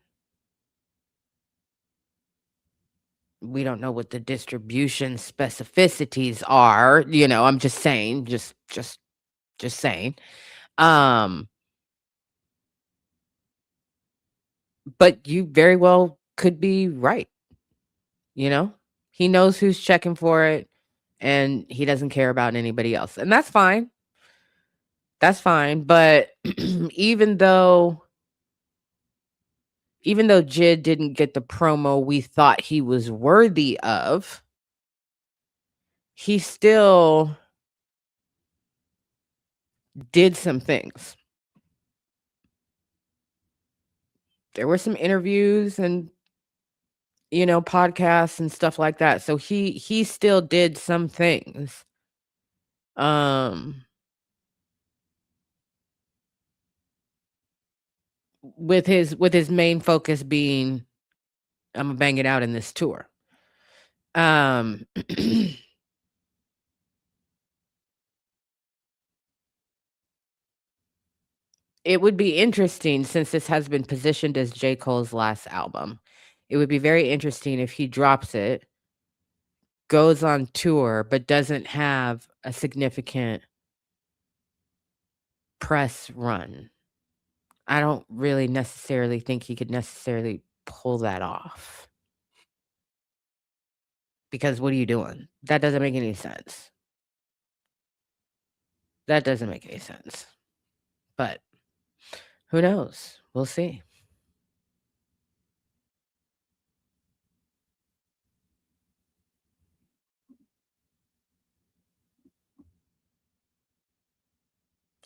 we don't know what the distribution specificities are, I'm just saying, just saying. Um, but you very well could be right, you know? He knows who's checking for it and he doesn't care about anybody else. And that's fine. That's fine, but even though Jid didn't get the promo we thought he was worthy of, he still did some things. There were some interviews and podcasts and stuff like that. So he still did some things. With his main focus being, I'm gonna bang it out in this tour. It would be interesting, since this has been positioned as J. Cole's last album. It would be very interesting if he drops it, goes on tour, but doesn't have a significant press run. I don't really necessarily think he could necessarily pull that off. Because what are you doing? That doesn't make any sense. That doesn't make any sense. But who knows? We'll see.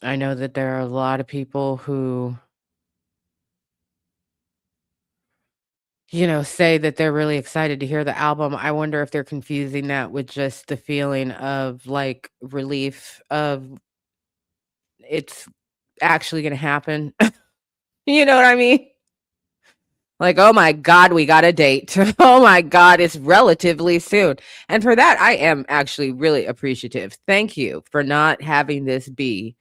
I know that there are a lot of people who, say that they're really excited to hear the album. I wonder if they're confusing that with just the feeling of like relief of it's actually going to happen. You know what I mean? Like, oh my God, we got a date. Oh my God, it's relatively soon. And for that, I am actually really appreciative. Thank you for not having this be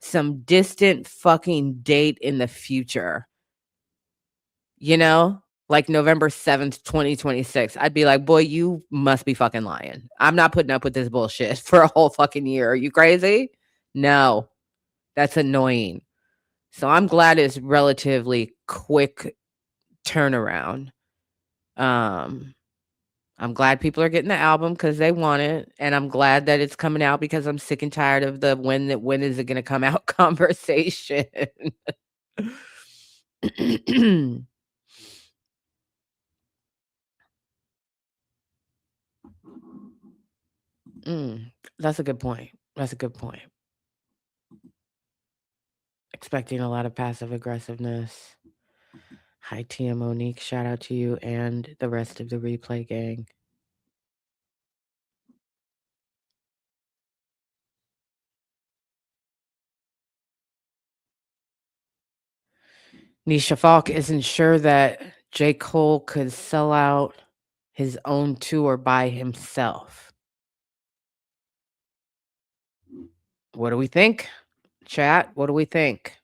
some distant fucking date in the future. Like November 7th, 2026. I'd be like, boy, you must be fucking lying. I'm not putting up with this bullshit for a whole fucking year. Are you crazy? No, that's annoying. So I'm glad it's relatively quick turnaround. I'm glad people are getting the album because they want it, and I'm glad that it's coming out because I'm sick and tired of the when is it going to come out conversation. That's a good point. That's a good point. Expecting a lot of passive aggressiveness. Hi, Tia Monique. Shout out to you and the rest of the replay gang. Nisha Falk isn't sure that J. Cole could sell out his own tour by himself. What do we think? Chat, what do we think?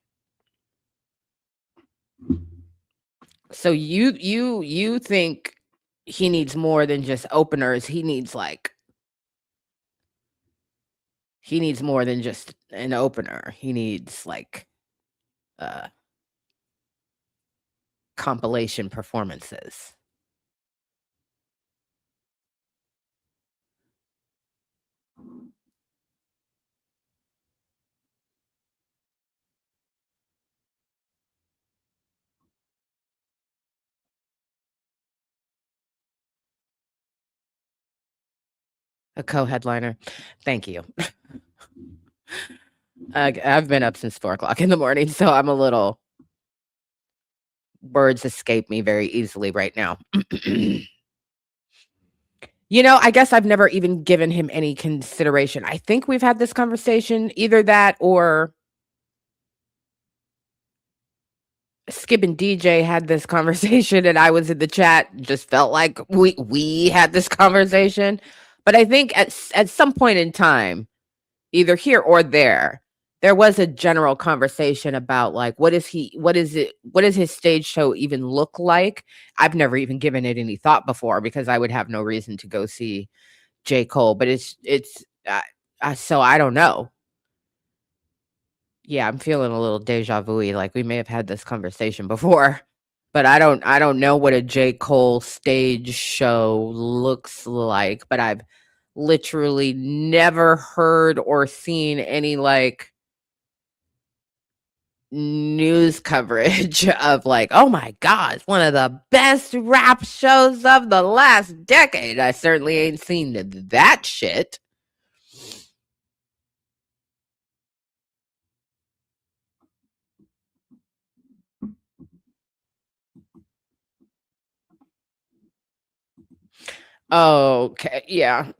So you think he needs more than just openers. He needs more than just an opener. He needs compilation performances. A co-headliner. Thank you. I've been up since 4:00 in the morning, so I'm a little, words escape me very easily right now. I guess I've never even given him any consideration. I think we've had this conversation, either that or Skip and DJ had this conversation, and I was in the chat, just felt like we had this conversation. But I think at some point in time, either here or there was a general conversation about like, what does his stage show even look like? I've never even given it any thought before because I would have no reason to go see J. Cole, but it's so I don't know. Yeah, I'm feeling a little deja vu-y, like we may have had this conversation before, but I don't know what a J. Cole stage show looks like, but I've literally never heard or seen any like news coverage of like, oh my God, it's one of the best rap shows of the last decade. I certainly ain't seen that shit. Okay, yeah.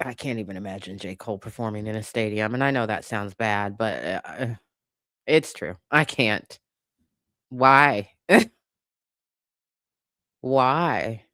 I can't even imagine J. Cole performing in a stadium, and I know that sounds bad, but it's true. I can't. Why? Why?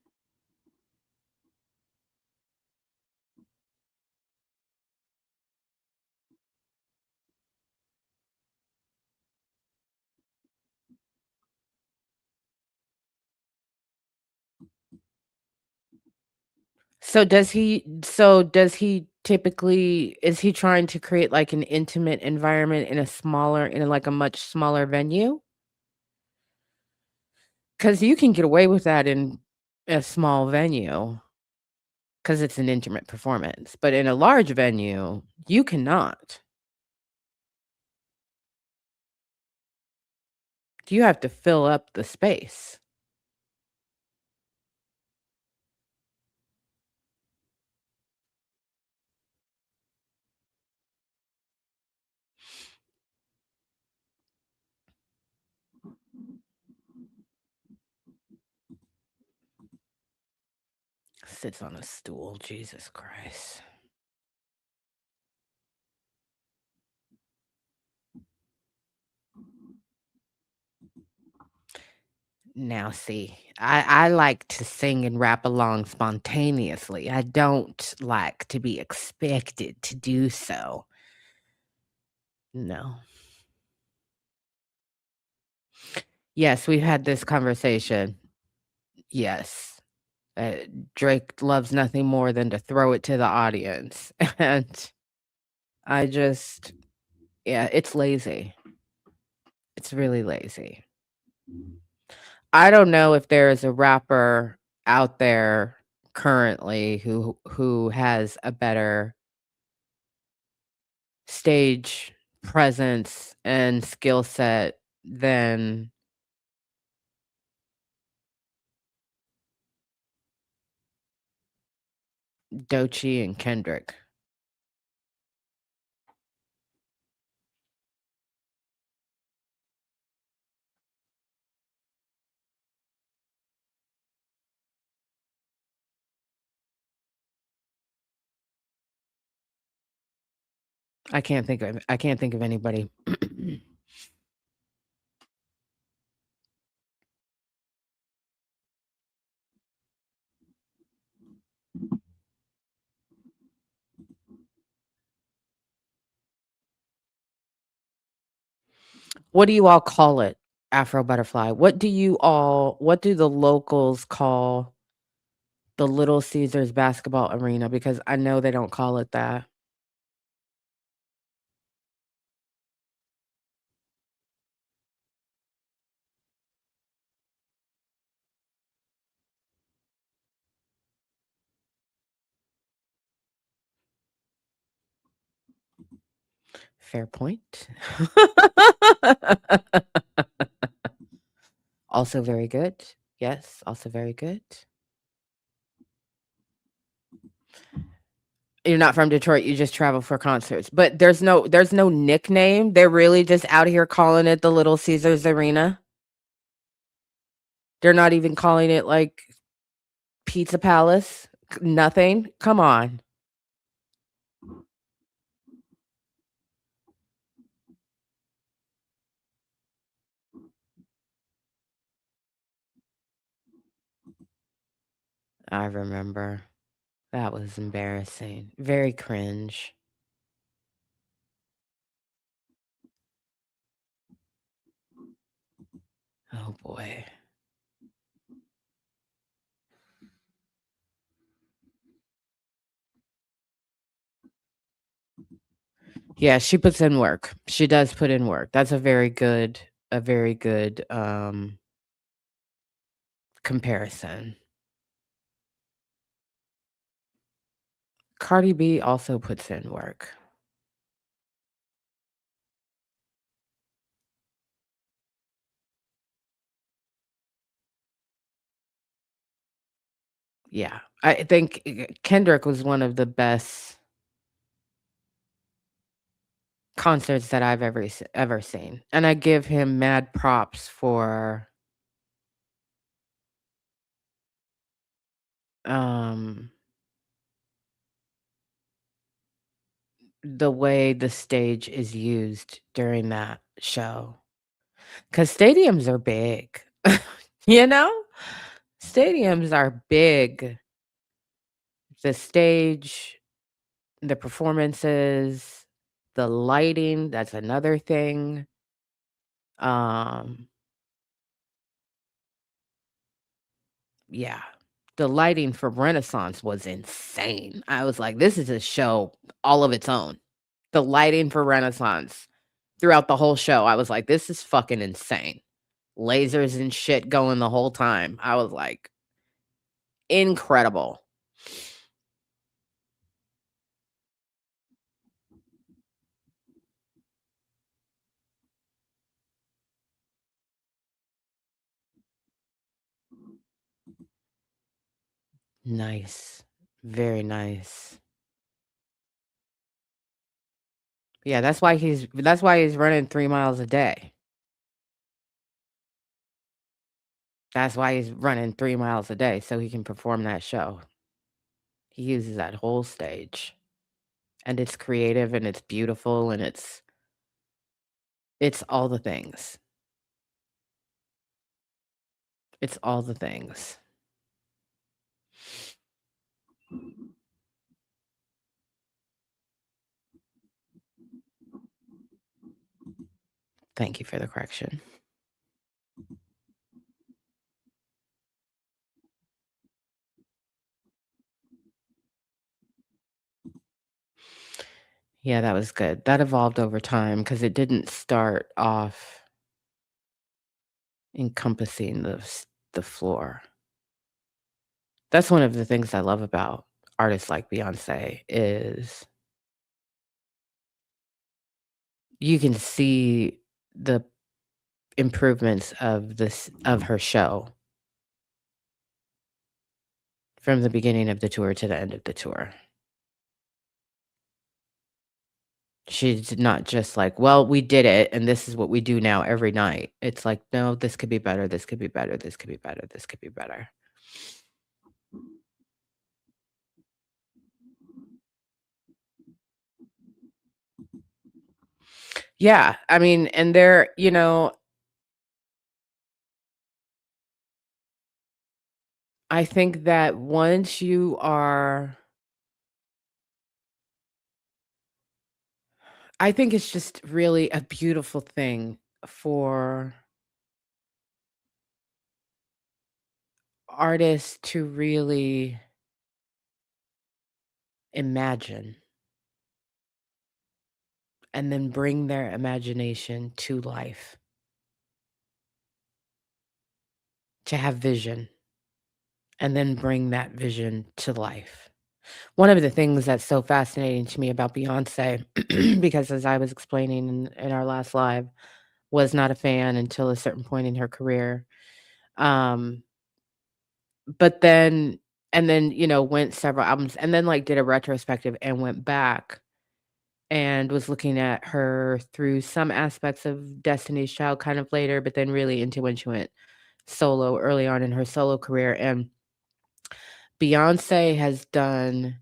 So does he typically is he trying to create like an intimate environment in like a much smaller venue? Cuz you can get away with that in a small venue cuz it's an intimate performance, but in a large venue, you cannot. You have to fill up the space. Sits on a stool, Jesus Christ. Now see, I like to sing and rap along spontaneously. I don't like to be expected to do so. No. Yes, we've had this conversation. Yes. Uh, Drake loves nothing more than to throw it to the audience. And I just yeah, it's lazy. It's really lazy. I don't know if there is a rapper out there currently who has a better stage presence and skill set than Doechii and Kendrick. I can't think of anybody. What do you all call it? Afro Butterfly. What do the locals call the Little Caesars basketball arena? Because I know they don't call it that. Fair point. Also very good. Yes, also very good. You're not from Detroit, you just travel for concerts. But there's no nickname. They're really just out here calling it the Little Caesars Arena. They're not even calling it like Pizza Palace. Nothing. Come on. I remember. That was embarrassing. Very cringe. Oh boy. Yeah, she puts in work. She does put in work. That's a very good comparison. Cardi B also puts in work. Yeah. I think Kendrick was one of the best concerts that I've ever seen, and I give him mad props for, um, the way the stage is used during that show. 'Cause stadiums are big, you know? Stadiums are big. The stage, the performances, the lighting, that's another thing. Um, yeah. The lighting for Renaissance was insane. I was like, "This is a show all of its own." The lighting for Renaissance throughout the whole show, I was like, "This is fucking insane." Lasers and shit going the whole time. I was like, "Incredible." Nice. Very nice. Yeah, that's why he's running 3 miles a day. That's why he's running 3 miles a day, so he can perform that show. He uses that whole stage, and it's creative, and it's beautiful, and it's all the things. It's all the things. Thank you for the correction. Yeah, that was good. That evolved over time because it didn't start off encompassing the floor. That's one of the things I love about artists like Beyoncé is you can see the improvements of her show from the beginning of the tour to the end of the tour. She's not just like, "Well, we did it, and this is what we do now every night." It's like, "No, this could be better, this could be better, this could be better, this could be better." Yeah, I mean, and I think that once you are I think it's just really a beautiful thing for artists to really imagine and then bring their imagination to life, to have vision and then bring that vision to life. One of the things that's so fascinating to me about Beyonce, because as I was explaining in our last live, was not a fan until a certain point in her career. Um, but then went several albums and then like did a retrospective and went back and was looking at her through some aspects of Destiny's Child kind of later, but then really into when she went solo early on in her solo career. And Beyonce has done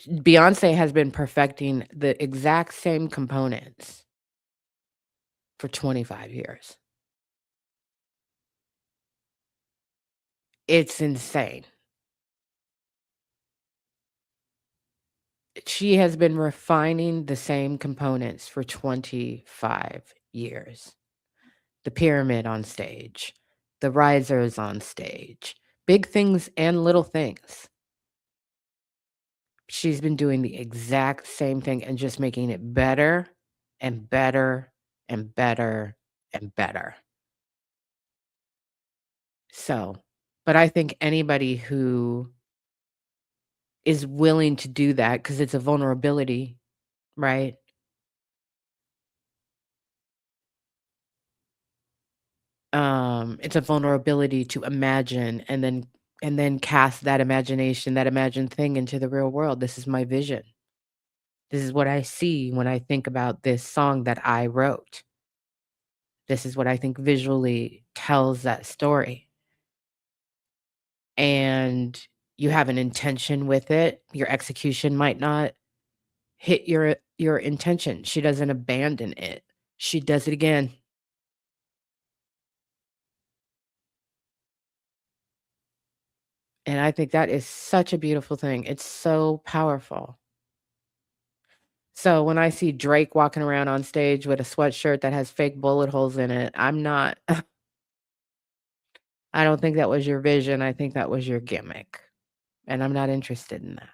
Beyonce has been perfecting the exact same components for 25 years. It's insane. She has been refining the same components for 25 years. The pyramid on stage, the risers on stage, big things and little things. She's been doing the exact same thing and just making it better and better and better and better. So, but I think anybody who is willing to do that because it's a vulnerability, right? It's a vulnerability to imagine and then cast that imagination, that imagined thing into the real world. This is my vision. This is what I see when I think about this song that I wrote. This is what I think visually tells that story. And you have an intention with it. Your execution might not hit your intention. She doesn't abandon it. She does it again. And I think that is such a beautiful thing. It's so powerful. So when I see Drake walking around on stage with a sweatshirt that has fake bullet holes in it, I'm not I don't think that was your vision. I think that was your gimmick. And I'm not interested in that.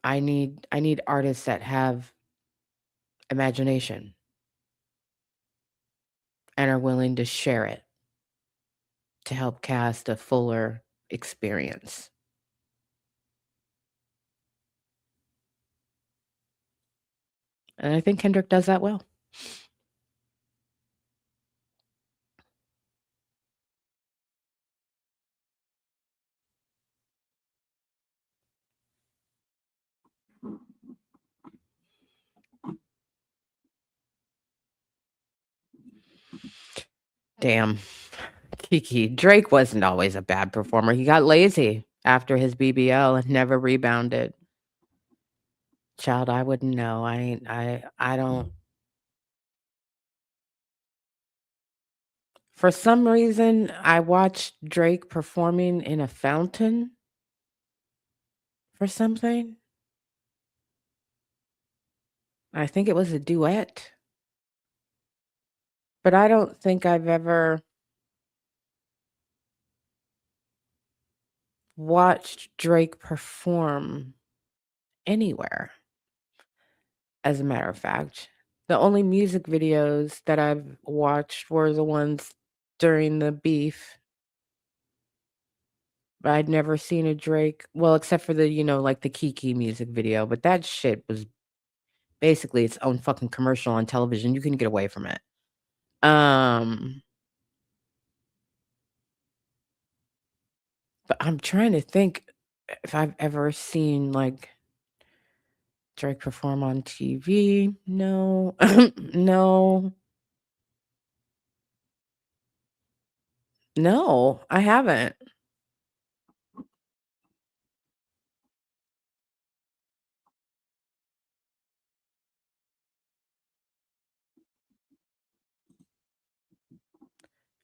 I need artists that have imagination and are willing to share it to help cast a fuller experience. And I think Kendrick does that well. Damn. Kiki. Drake wasn't always a bad performer. He got lazy after his BBL and never rebounded. Child, I wouldn't know. I don't. For some reason, I watched Drake performing in a fountain for something. I think it was a duet. But I don't think I've ever watched Drake perform anywhere, as a matter of fact. The only music videos that I've watched were the ones during the beef. I'd never seen a Drake well, except for the, like the Kiki music video, but that shit was basically its own fucking commercial on television. You couldn't get away from it. Um, but I'm trying to think if I've ever seen, like, Drake perform on TV. No. No. No, I haven't.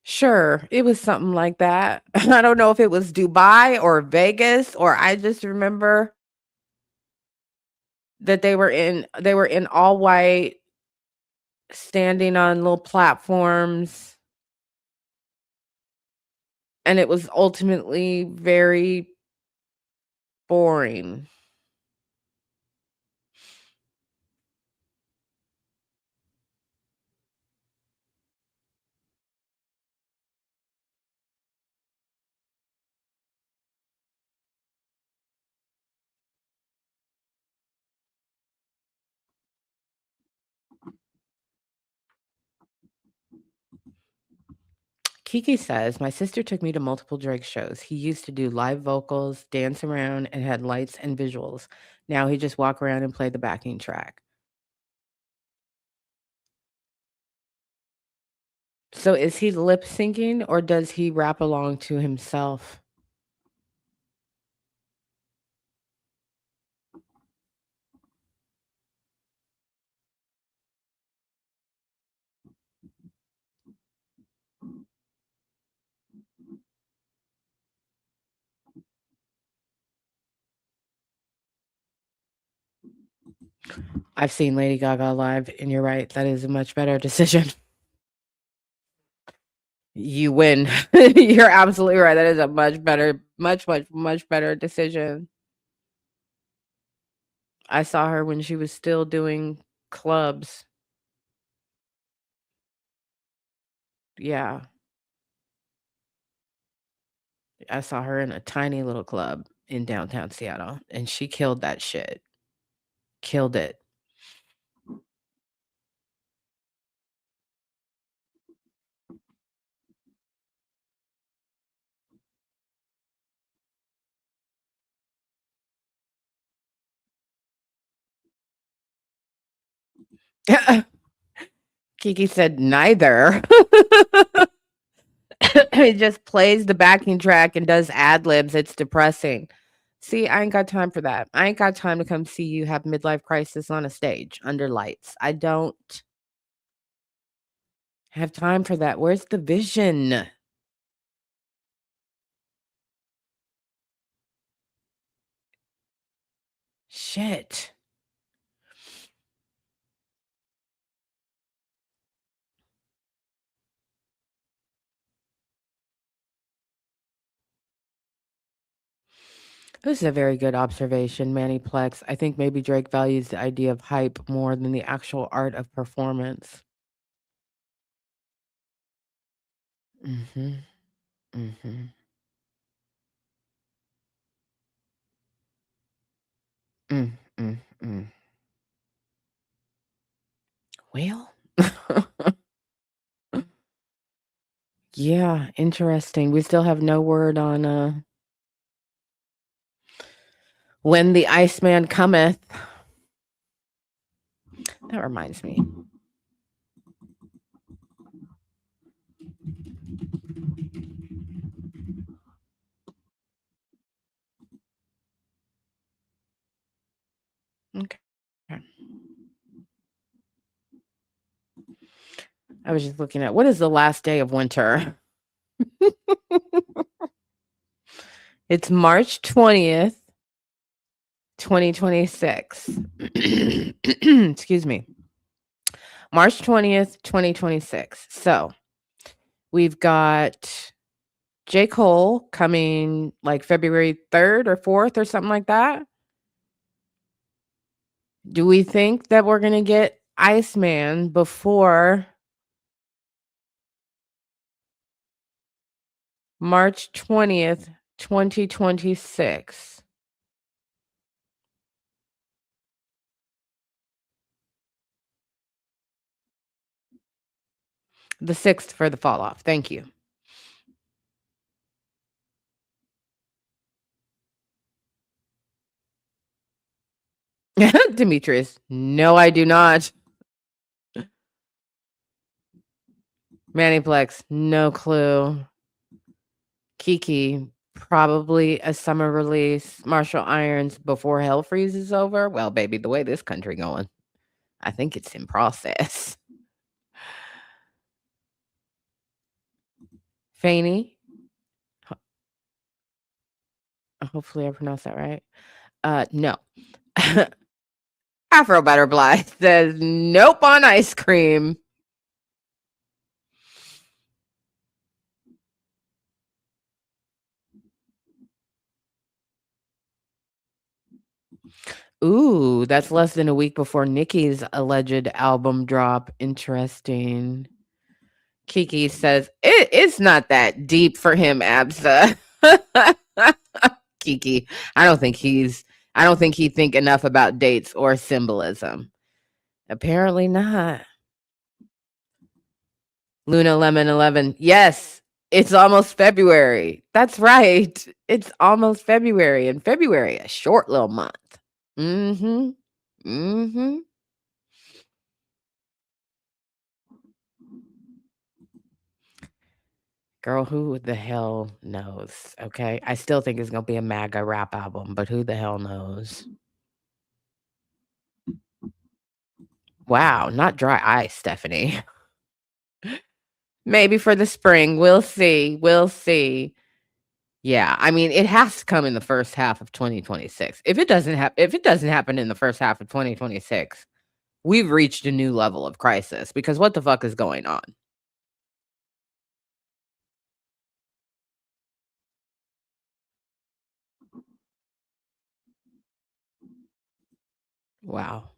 Sure, it was something like that. I don't know if it was Dubai or Vegas, or I just remember that they were in all white, standing on little platforms, and it was ultimately very boring. Kiki says, "My sister took me to multiple Drake shows. He used to do live vocals, dance around, and had lights and visuals. Now he just walk around and play the backing track." So is he lip syncing or does he rap along to himself? I've seen Lady Gaga live, and you're right. That is a much better decision. You win. You're absolutely right. That is a much better, much, much, much better decision. I saw her when she was still doing clubs. Yeah. I saw her in a tiny little club in downtown Seattle, and she killed that shit. Killed it. Kiki said neither. He just plays the backing track and does ad libs. It's depressing. See, I ain't got time for that. I ain't got time to come see you have midlife crisis on a stage under lights. I don't have time for that. Where's the vision? Shit. This is a very good observation, Mannyplex. I think maybe Drake values the idea of hype more than the actual art of performance. Mhm. Mhm. Mm, mm, mm. Well, yeah, interesting. We still have no word on when the Iceman cometh. That reminds me. Okay. I was just looking at what is the last day of winter? It's March 20th, 2026. Excuse me. March 20th, 2026. So we've got J. Cole coming like February 3rd or 4th or something like that. Do we think that we're going to get Iceman before March 20th, 2026? The 6th for the fall off. Thank you. Demetrius, no, I do not. Maniplex, no clue. Kiki, probably a summer release. Marshall Irons before Hell freezes over. Well, baby, the way this country going, I think it's in process. Faney, hopefully I pronounced that right. No. Afro Butterfly says nope on ice cream. Ooh, that's less than a week before Nicki's alleged album drop. Interesting. Kiki says it's not that deep for him, Absa. Kiki, I don't think he think enough about dates or symbolism. Apparently not. Luna Lemon 11. Yes, it's almost February. That's right. It's almost February, and February a short little month. Mhm. Mhm. Girl, who the hell knows? Okay. I still think it's going to be a MAGA rap album, but who the hell knows? Wow, not dry ice, Stephanie. Maybe for the spring. We'll see. We'll see. Yeah, I mean, it has to come in the first half of 2026. If it doesn't happen in the first half of 2026, we've reached a new level of crisis because what the fuck is going on? Wow.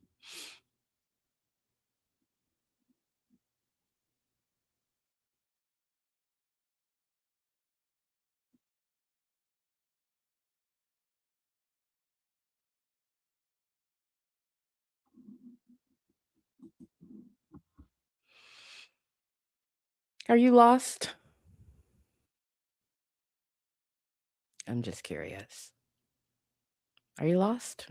Are you lost? I'm just curious. Are you lost?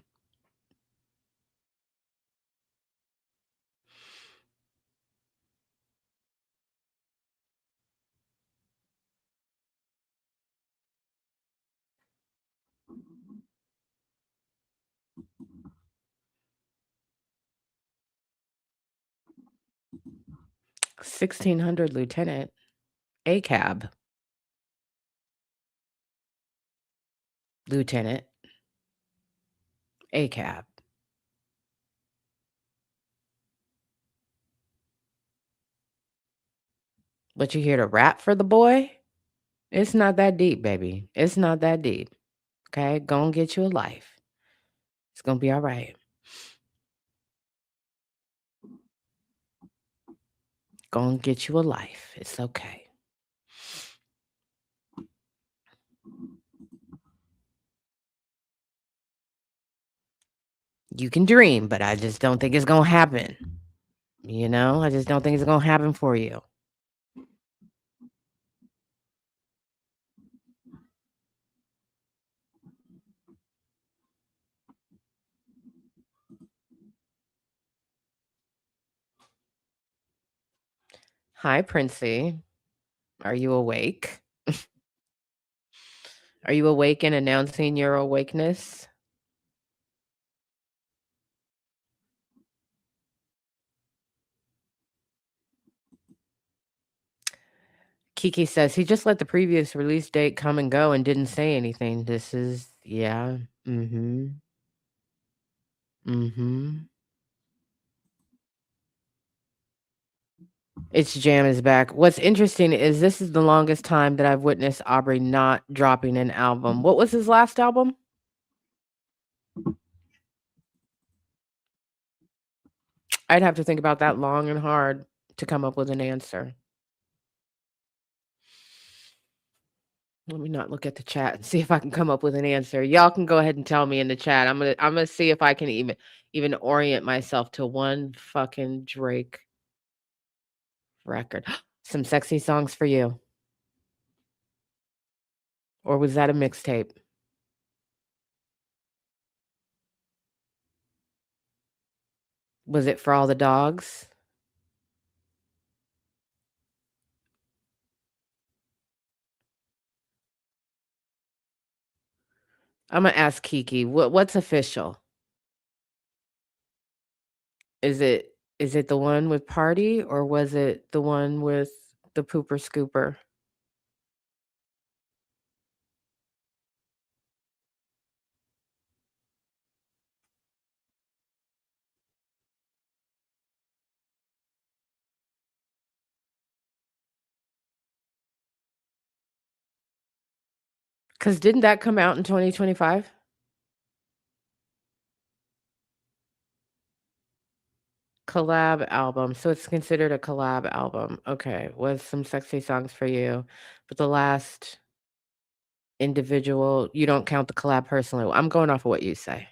1600 lieutenant. A cab. Lieutenant. A cab. But you here to rap for the boy? It's not that deep, baby. It's not that deep. Okay? Go and get you a life. It's gonna be all right. Go and get you a life. It's okay. You can dream, but I just don't think it's gonna happen. You know, I just don't think it's gonna happen for you. Hi, Princey. Are you awake? Are you awake and announcing your awakeness? Kiki says he just let the previous release date come and go and didn't say anything. This is, yeah. Mm-hmm. Mm-hmm. It's Jam is back. What's interesting is this is the longest time that I've witnessed Aubrey not dropping an album. What was his last album? I'd have to think about that long and hard to come up with an answer. Let me not look at the chat and see if I can come up with an answer. Y'all can go ahead and tell me in the chat. I'm gonna see if I can even orient myself to one fucking Drake record. Some sexy songs for you. Or was that a mixtape? Was it For All the Dogs? I'm gonna ask Kiki. What's official? Is it the one with Party or was it the one with the Pooper Scooper? Because didn't that come out in 2025? Collab album. So it's considered a collab album. Okay. Was Some Sexy Songs for You. But the last individual, you don't count the collab personally. I'm going off of what you say.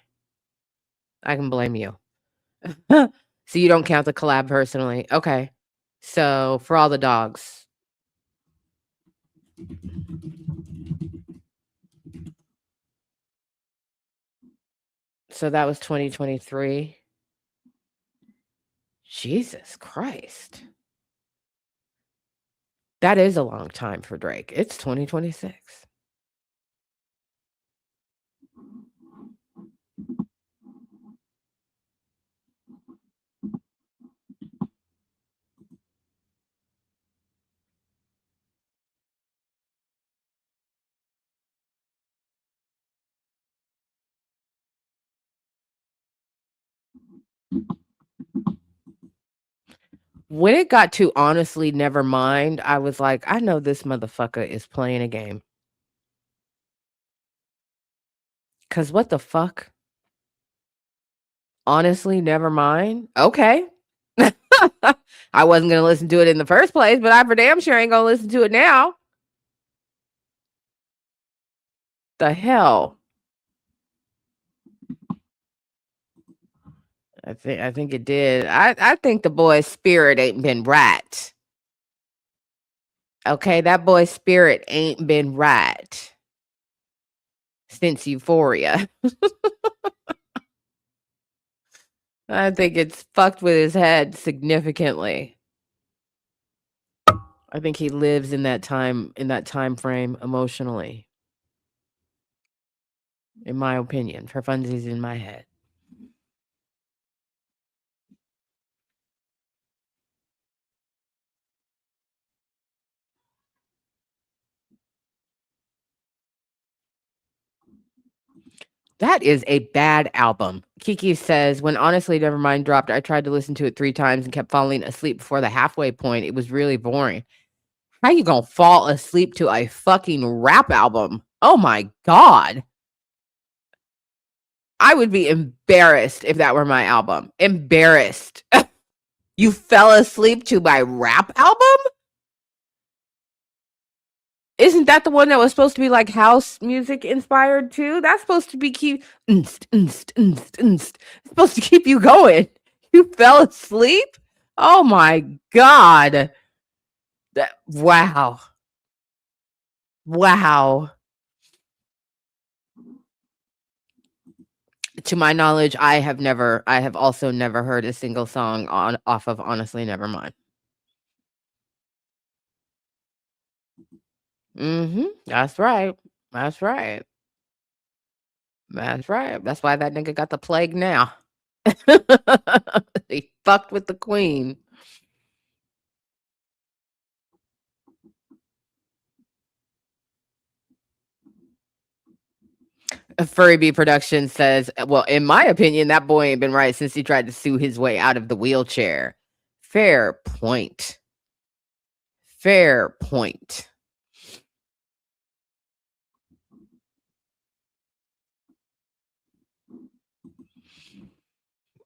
I can blame you. So you don't count the collab personally. Okay. So For All the Dogs. So that was 2023. Jesus Christ. That is a long time for Drake. It's 2026. When it got to Honestly Never Mind, I was like, I know this motherfucker is playing a game. Cause what the fuck? Honestly, never mind. Okay. I wasn't gonna listen to it in the first place, but I for damn sure ain't gonna listen to it now. The hell? I think it did. I think the boy's spirit ain't been right. Okay, that boy's spirit ain't been right since Euphoria. I think it's fucked with his head significantly. I think he lives in that time frame emotionally. In my opinion, for funsies in my head. That is a bad album. Kiki says, when Honestly Nevermind dropped, I tried to listen to it 3 times and kept falling asleep before the halfway point. It was really boring. How you gonna fall asleep to a fucking rap album? Oh my God. I would be embarrassed if that were my album. Embarrassed. You fell asleep to my rap album? Isn't that the one that was supposed to be like house music inspired too? That's supposed to be it's supposed to keep you going. You fell asleep? Oh my God. Wow. Wow. To my knowledge, I have also never heard a single song off of Honestly Nevermind. That's right. That's right. That's right. That's why that nigga got the plague now. He fucked with the queen. Furry Bee Production says, well, in my opinion, that boy ain't been right since he tried to sue his way out of the wheelchair. Fair point. Fair point.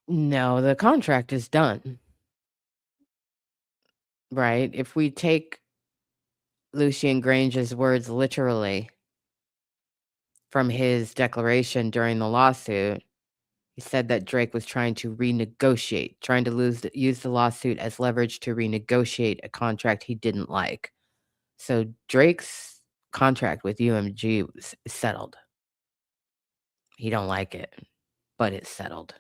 No, the contract is done. Right? If we take Lucien Grange's words literally from his declaration during the lawsuit, he said that Drake was trying to renegotiate, trying to use the lawsuit as leverage to renegotiate a contract he didn't like. So Drake's contract with UMG was settled. He don't like it, but it's settled.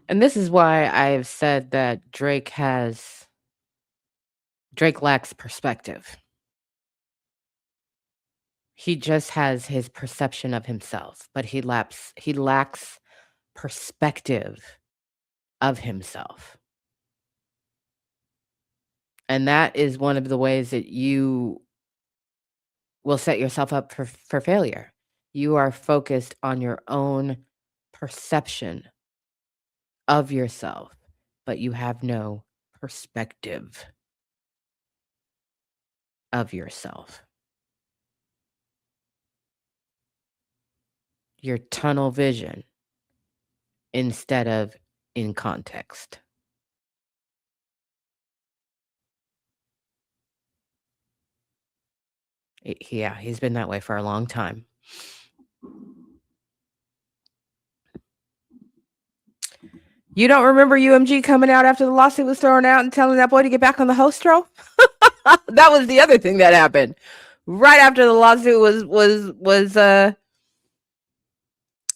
And this is why I've said that Drake lacks perspective. He just has his perception of himself, but he lacks perspective of himself. And that is one of the ways that you will set yourself up for failure. You are focused on your own perception of yourself, but you have no perspective of yourself. Your tunnel vision instead of in context. Yeah, he's been that way for a long time. You don't remember UMG coming out after the lawsuit was thrown out and telling that boy to get back on the host row? That was the other thing that happened. Right after the lawsuit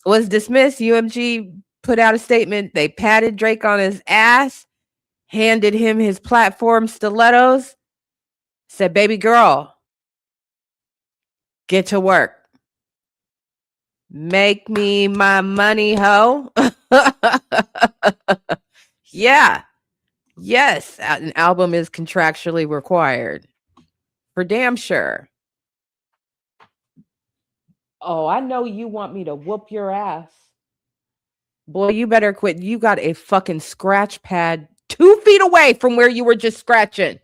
was dismissed, UMG put out a statement. They patted Drake on his ass, handed him his platform stilettos, said, "Baby girl, get to work. Make me my money, ho." Yeah. Yes, an album is contractually required. For damn sure. Oh, I know you want me to whoop your ass. Boy, you better quit. You got a fucking scratch pad 2 feet away from where you were just scratching.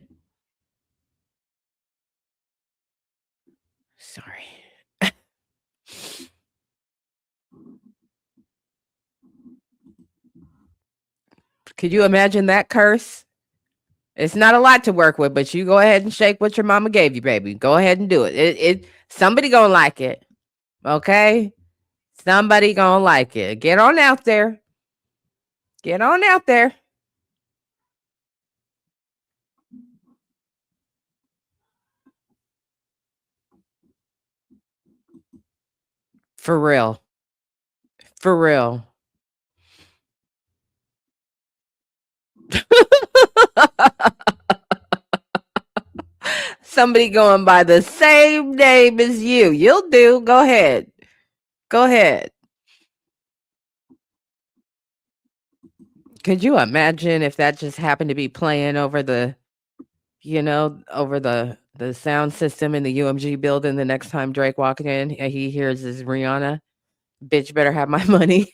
Sorry. Could you imagine that curse? It's not a lot to work with, but you go ahead and shake what your mama gave you, baby. Go ahead and do it. It somebody gonna like it. Okay? Somebody gonna like it. Get on out there. Get on out there. For real. For real. somebody going by the same name as you. You'll do. Go ahead. Go ahead. Could you imagine if that just happened to be playing over the, over the sound system in the UMG building the next time Drake walked in and he hears this Rihanna, bitch better have my money.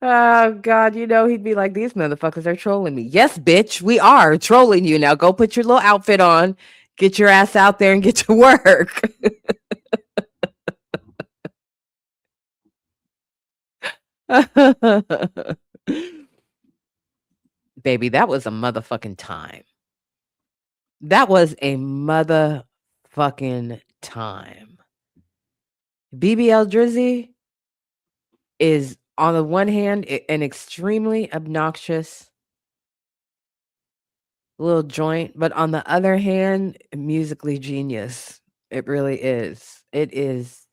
Oh God, he'd be like, these motherfuckers are trolling me. Yes, bitch, we are trolling you. Now go put your little outfit on, get your ass out there and get to work. Baby, that was a motherfucking time. That was a motherfucking time. BBL Drizzy is, on the one hand, an extremely obnoxious little joint, but on the other hand, musically genius. It really is. It is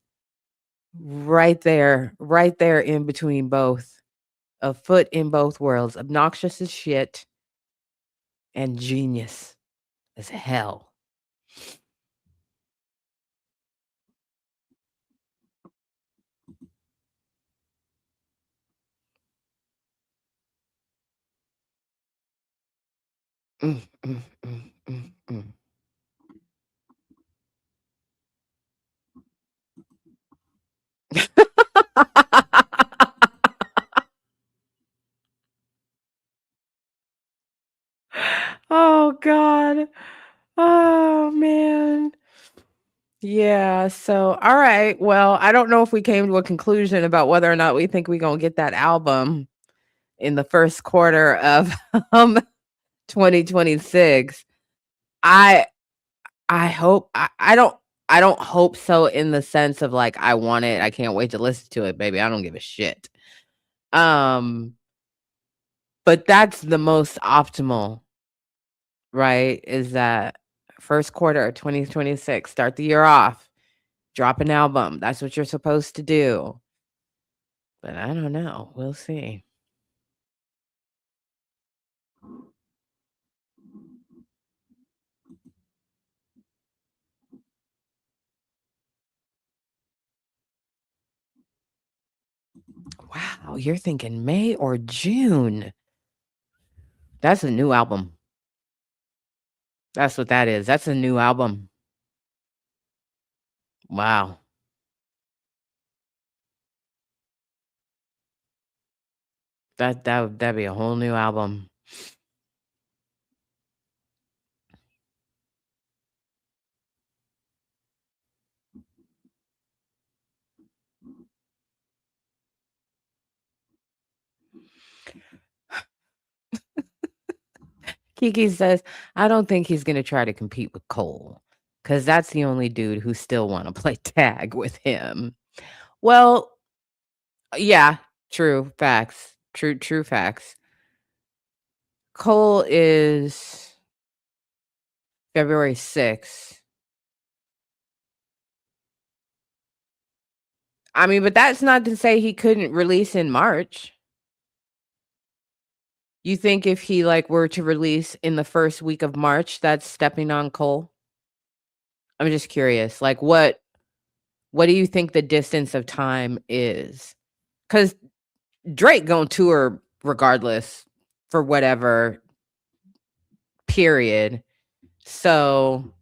right there in between both, a foot in both worlds, obnoxious as shit and genius as hell. Mm, mm, mm, mm, mm. Oh God. Oh man. Yeah, so all right. Well, I don't know if we came to a conclusion about whether or not we think we're gonna get that album in the first quarter of um 2026. I I hope I don't hope so in the sense of like I want it. I can't wait to listen to it, baby. I don't give a shit. Um, but that's the most optimal, right? Is that first quarter of 2026, start the year off, drop an album. That's what you're supposed to do. But I don't know. We'll see. Wow, you're thinking May or June. That's a new album. That's what that is. That's a new album. Wow. That'd be a whole new album. Kiki says, I don't think he's gonna try to compete with Cole. Cause that's the only dude who still wanna play tag with him. Well, yeah, true facts. True facts. Cole is February 6th. I mean, but that's not to say he couldn't release in March. You think if he like were to release in the first week of March, that's stepping on Cole? I'm just curious. Like what do you think the distance of time is? Cuz Drake gonna tour regardless for whatever period. So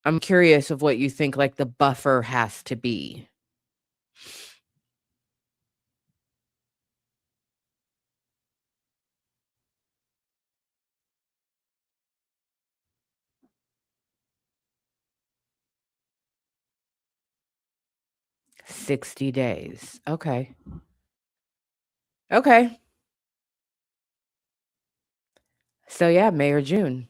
I'm curious of what you think like the buffer has to be. 60 days. Okay. Okay. So yeah, May or June.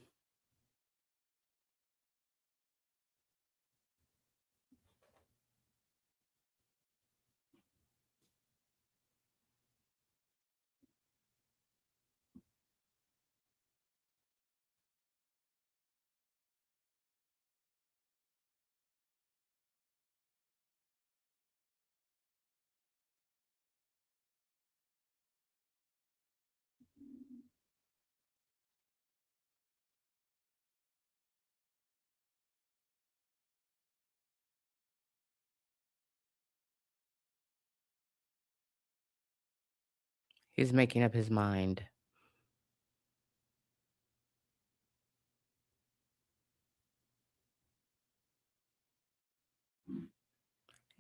He's making up his mind.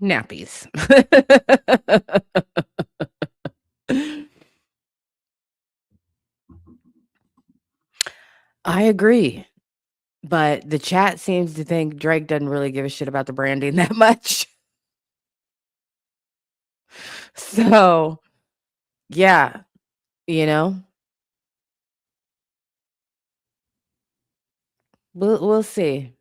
Nappies. I agree. But the chat seems to think Drake doesn't really give a shit about the branding that much. So, yeah, you know, we'll see.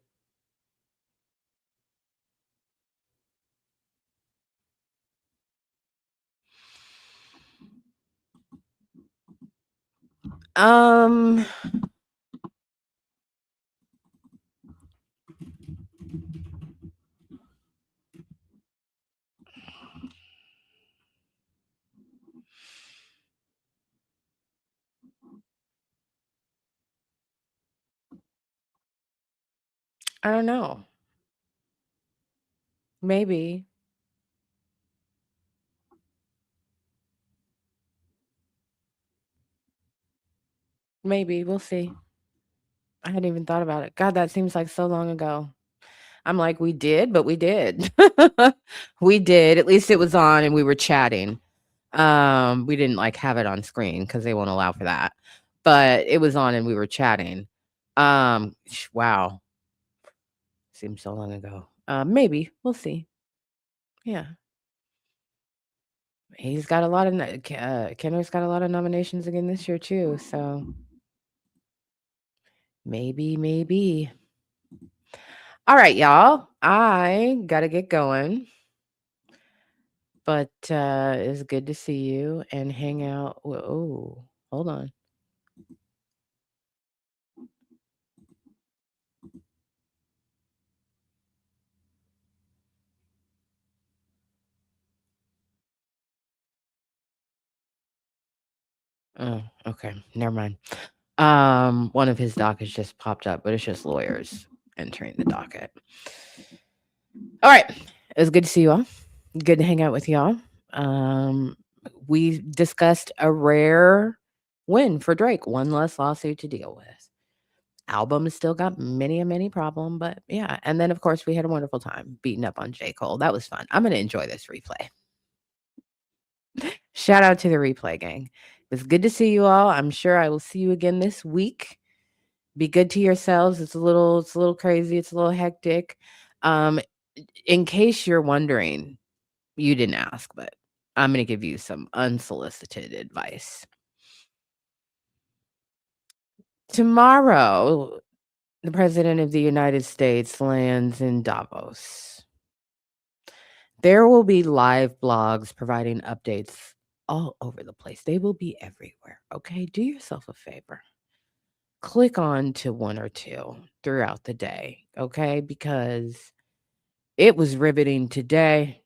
Um, I don't know. Maybe. Maybe. We'll see. I hadn't even thought about it. God, that seems like so long ago. I'm like, we did, but we did. We did. At least it was on and we were chatting. We didn't like have it on screen because they won't allow for that. But it was on and we were chatting. Wow. Seems so long ago. Maybe. We'll see. Yeah. He's got a lot of Kendrick's got a lot of nominations again this year too, so maybe. All right, y'all. I gotta get going. But it's good to see you and hang out. Oh, hold on. Oh, okay. Never mind. One of his dockets just popped up, but it's just lawyers entering the docket. All right. It was good to see you all. Good to hang out with y'all. We discussed a rare win for Drake, one less lawsuit to deal with. Album has still got many problem, but yeah. And then of course we had a wonderful time beating up on J. Cole. That was fun. I'm gonna enjoy this replay. Shout out to the replay gang. It was good to see you all. I'm sure I will see you again this week. Be good to yourselves. It's a little crazy. It's a little hectic. In case you're wondering, you didn't ask, but I'm going to give you some unsolicited advice. Tomorrow, the President of the United States lands in Davos. There will be live blogs providing updates all over the place. They will be everywhere. Okay. Do yourself a favor. Click on to one or two throughout the day. Okay. Because it was riveting today.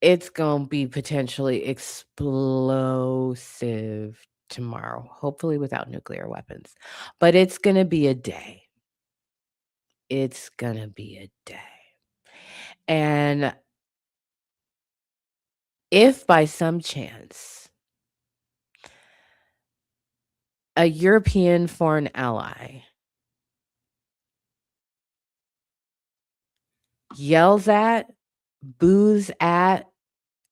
It's going to be potentially explosive tomorrow, hopefully without nuclear weapons. But it's going to be a day. It's going to be a day. And if by some chance a European foreign ally yells at, boos at,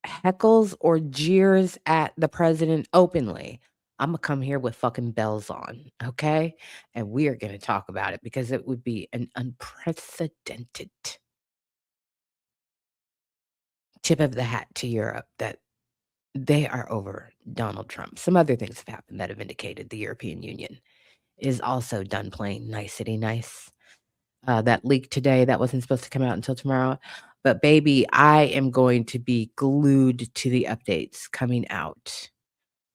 heckles, or jeers at the president openly, I'm going to come here with fucking bells on, okay? And we are going to talk about it because it would be an unprecedented tip of the hat to Europe that they are over Donald Trump. Some other things have happened that have indicated the European Union is also done playing nicety nice. That leak today that wasn't supposed to come out until tomorrow. But baby, I am going to be glued to the updates coming out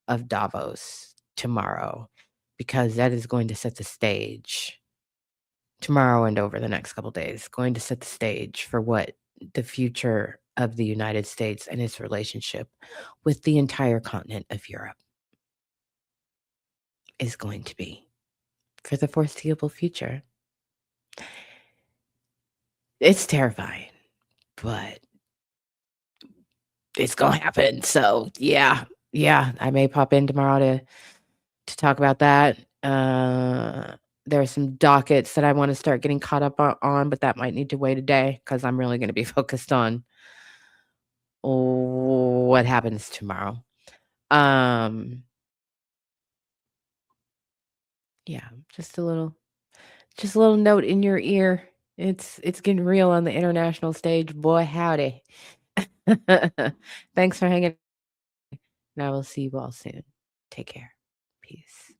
of Davos tomorrow because that is going to set the stage tomorrow and over the next couple days, going to set the stage for what the future of the United States and its relationship with the entire continent of Europe is going to be for the foreseeable future. It's terrifying, but it's gonna happen. So yeah, I may pop in tomorrow to talk about that. There are some dockets that I want to start getting caught up on, but that might need to wait a day because I'm really going to be focused on what happens tomorrow. Yeah, just a little note in your ear. It's getting real on the international stage, boy howdy. Thanks for hanging, and I will see you all soon. Take care. Peace.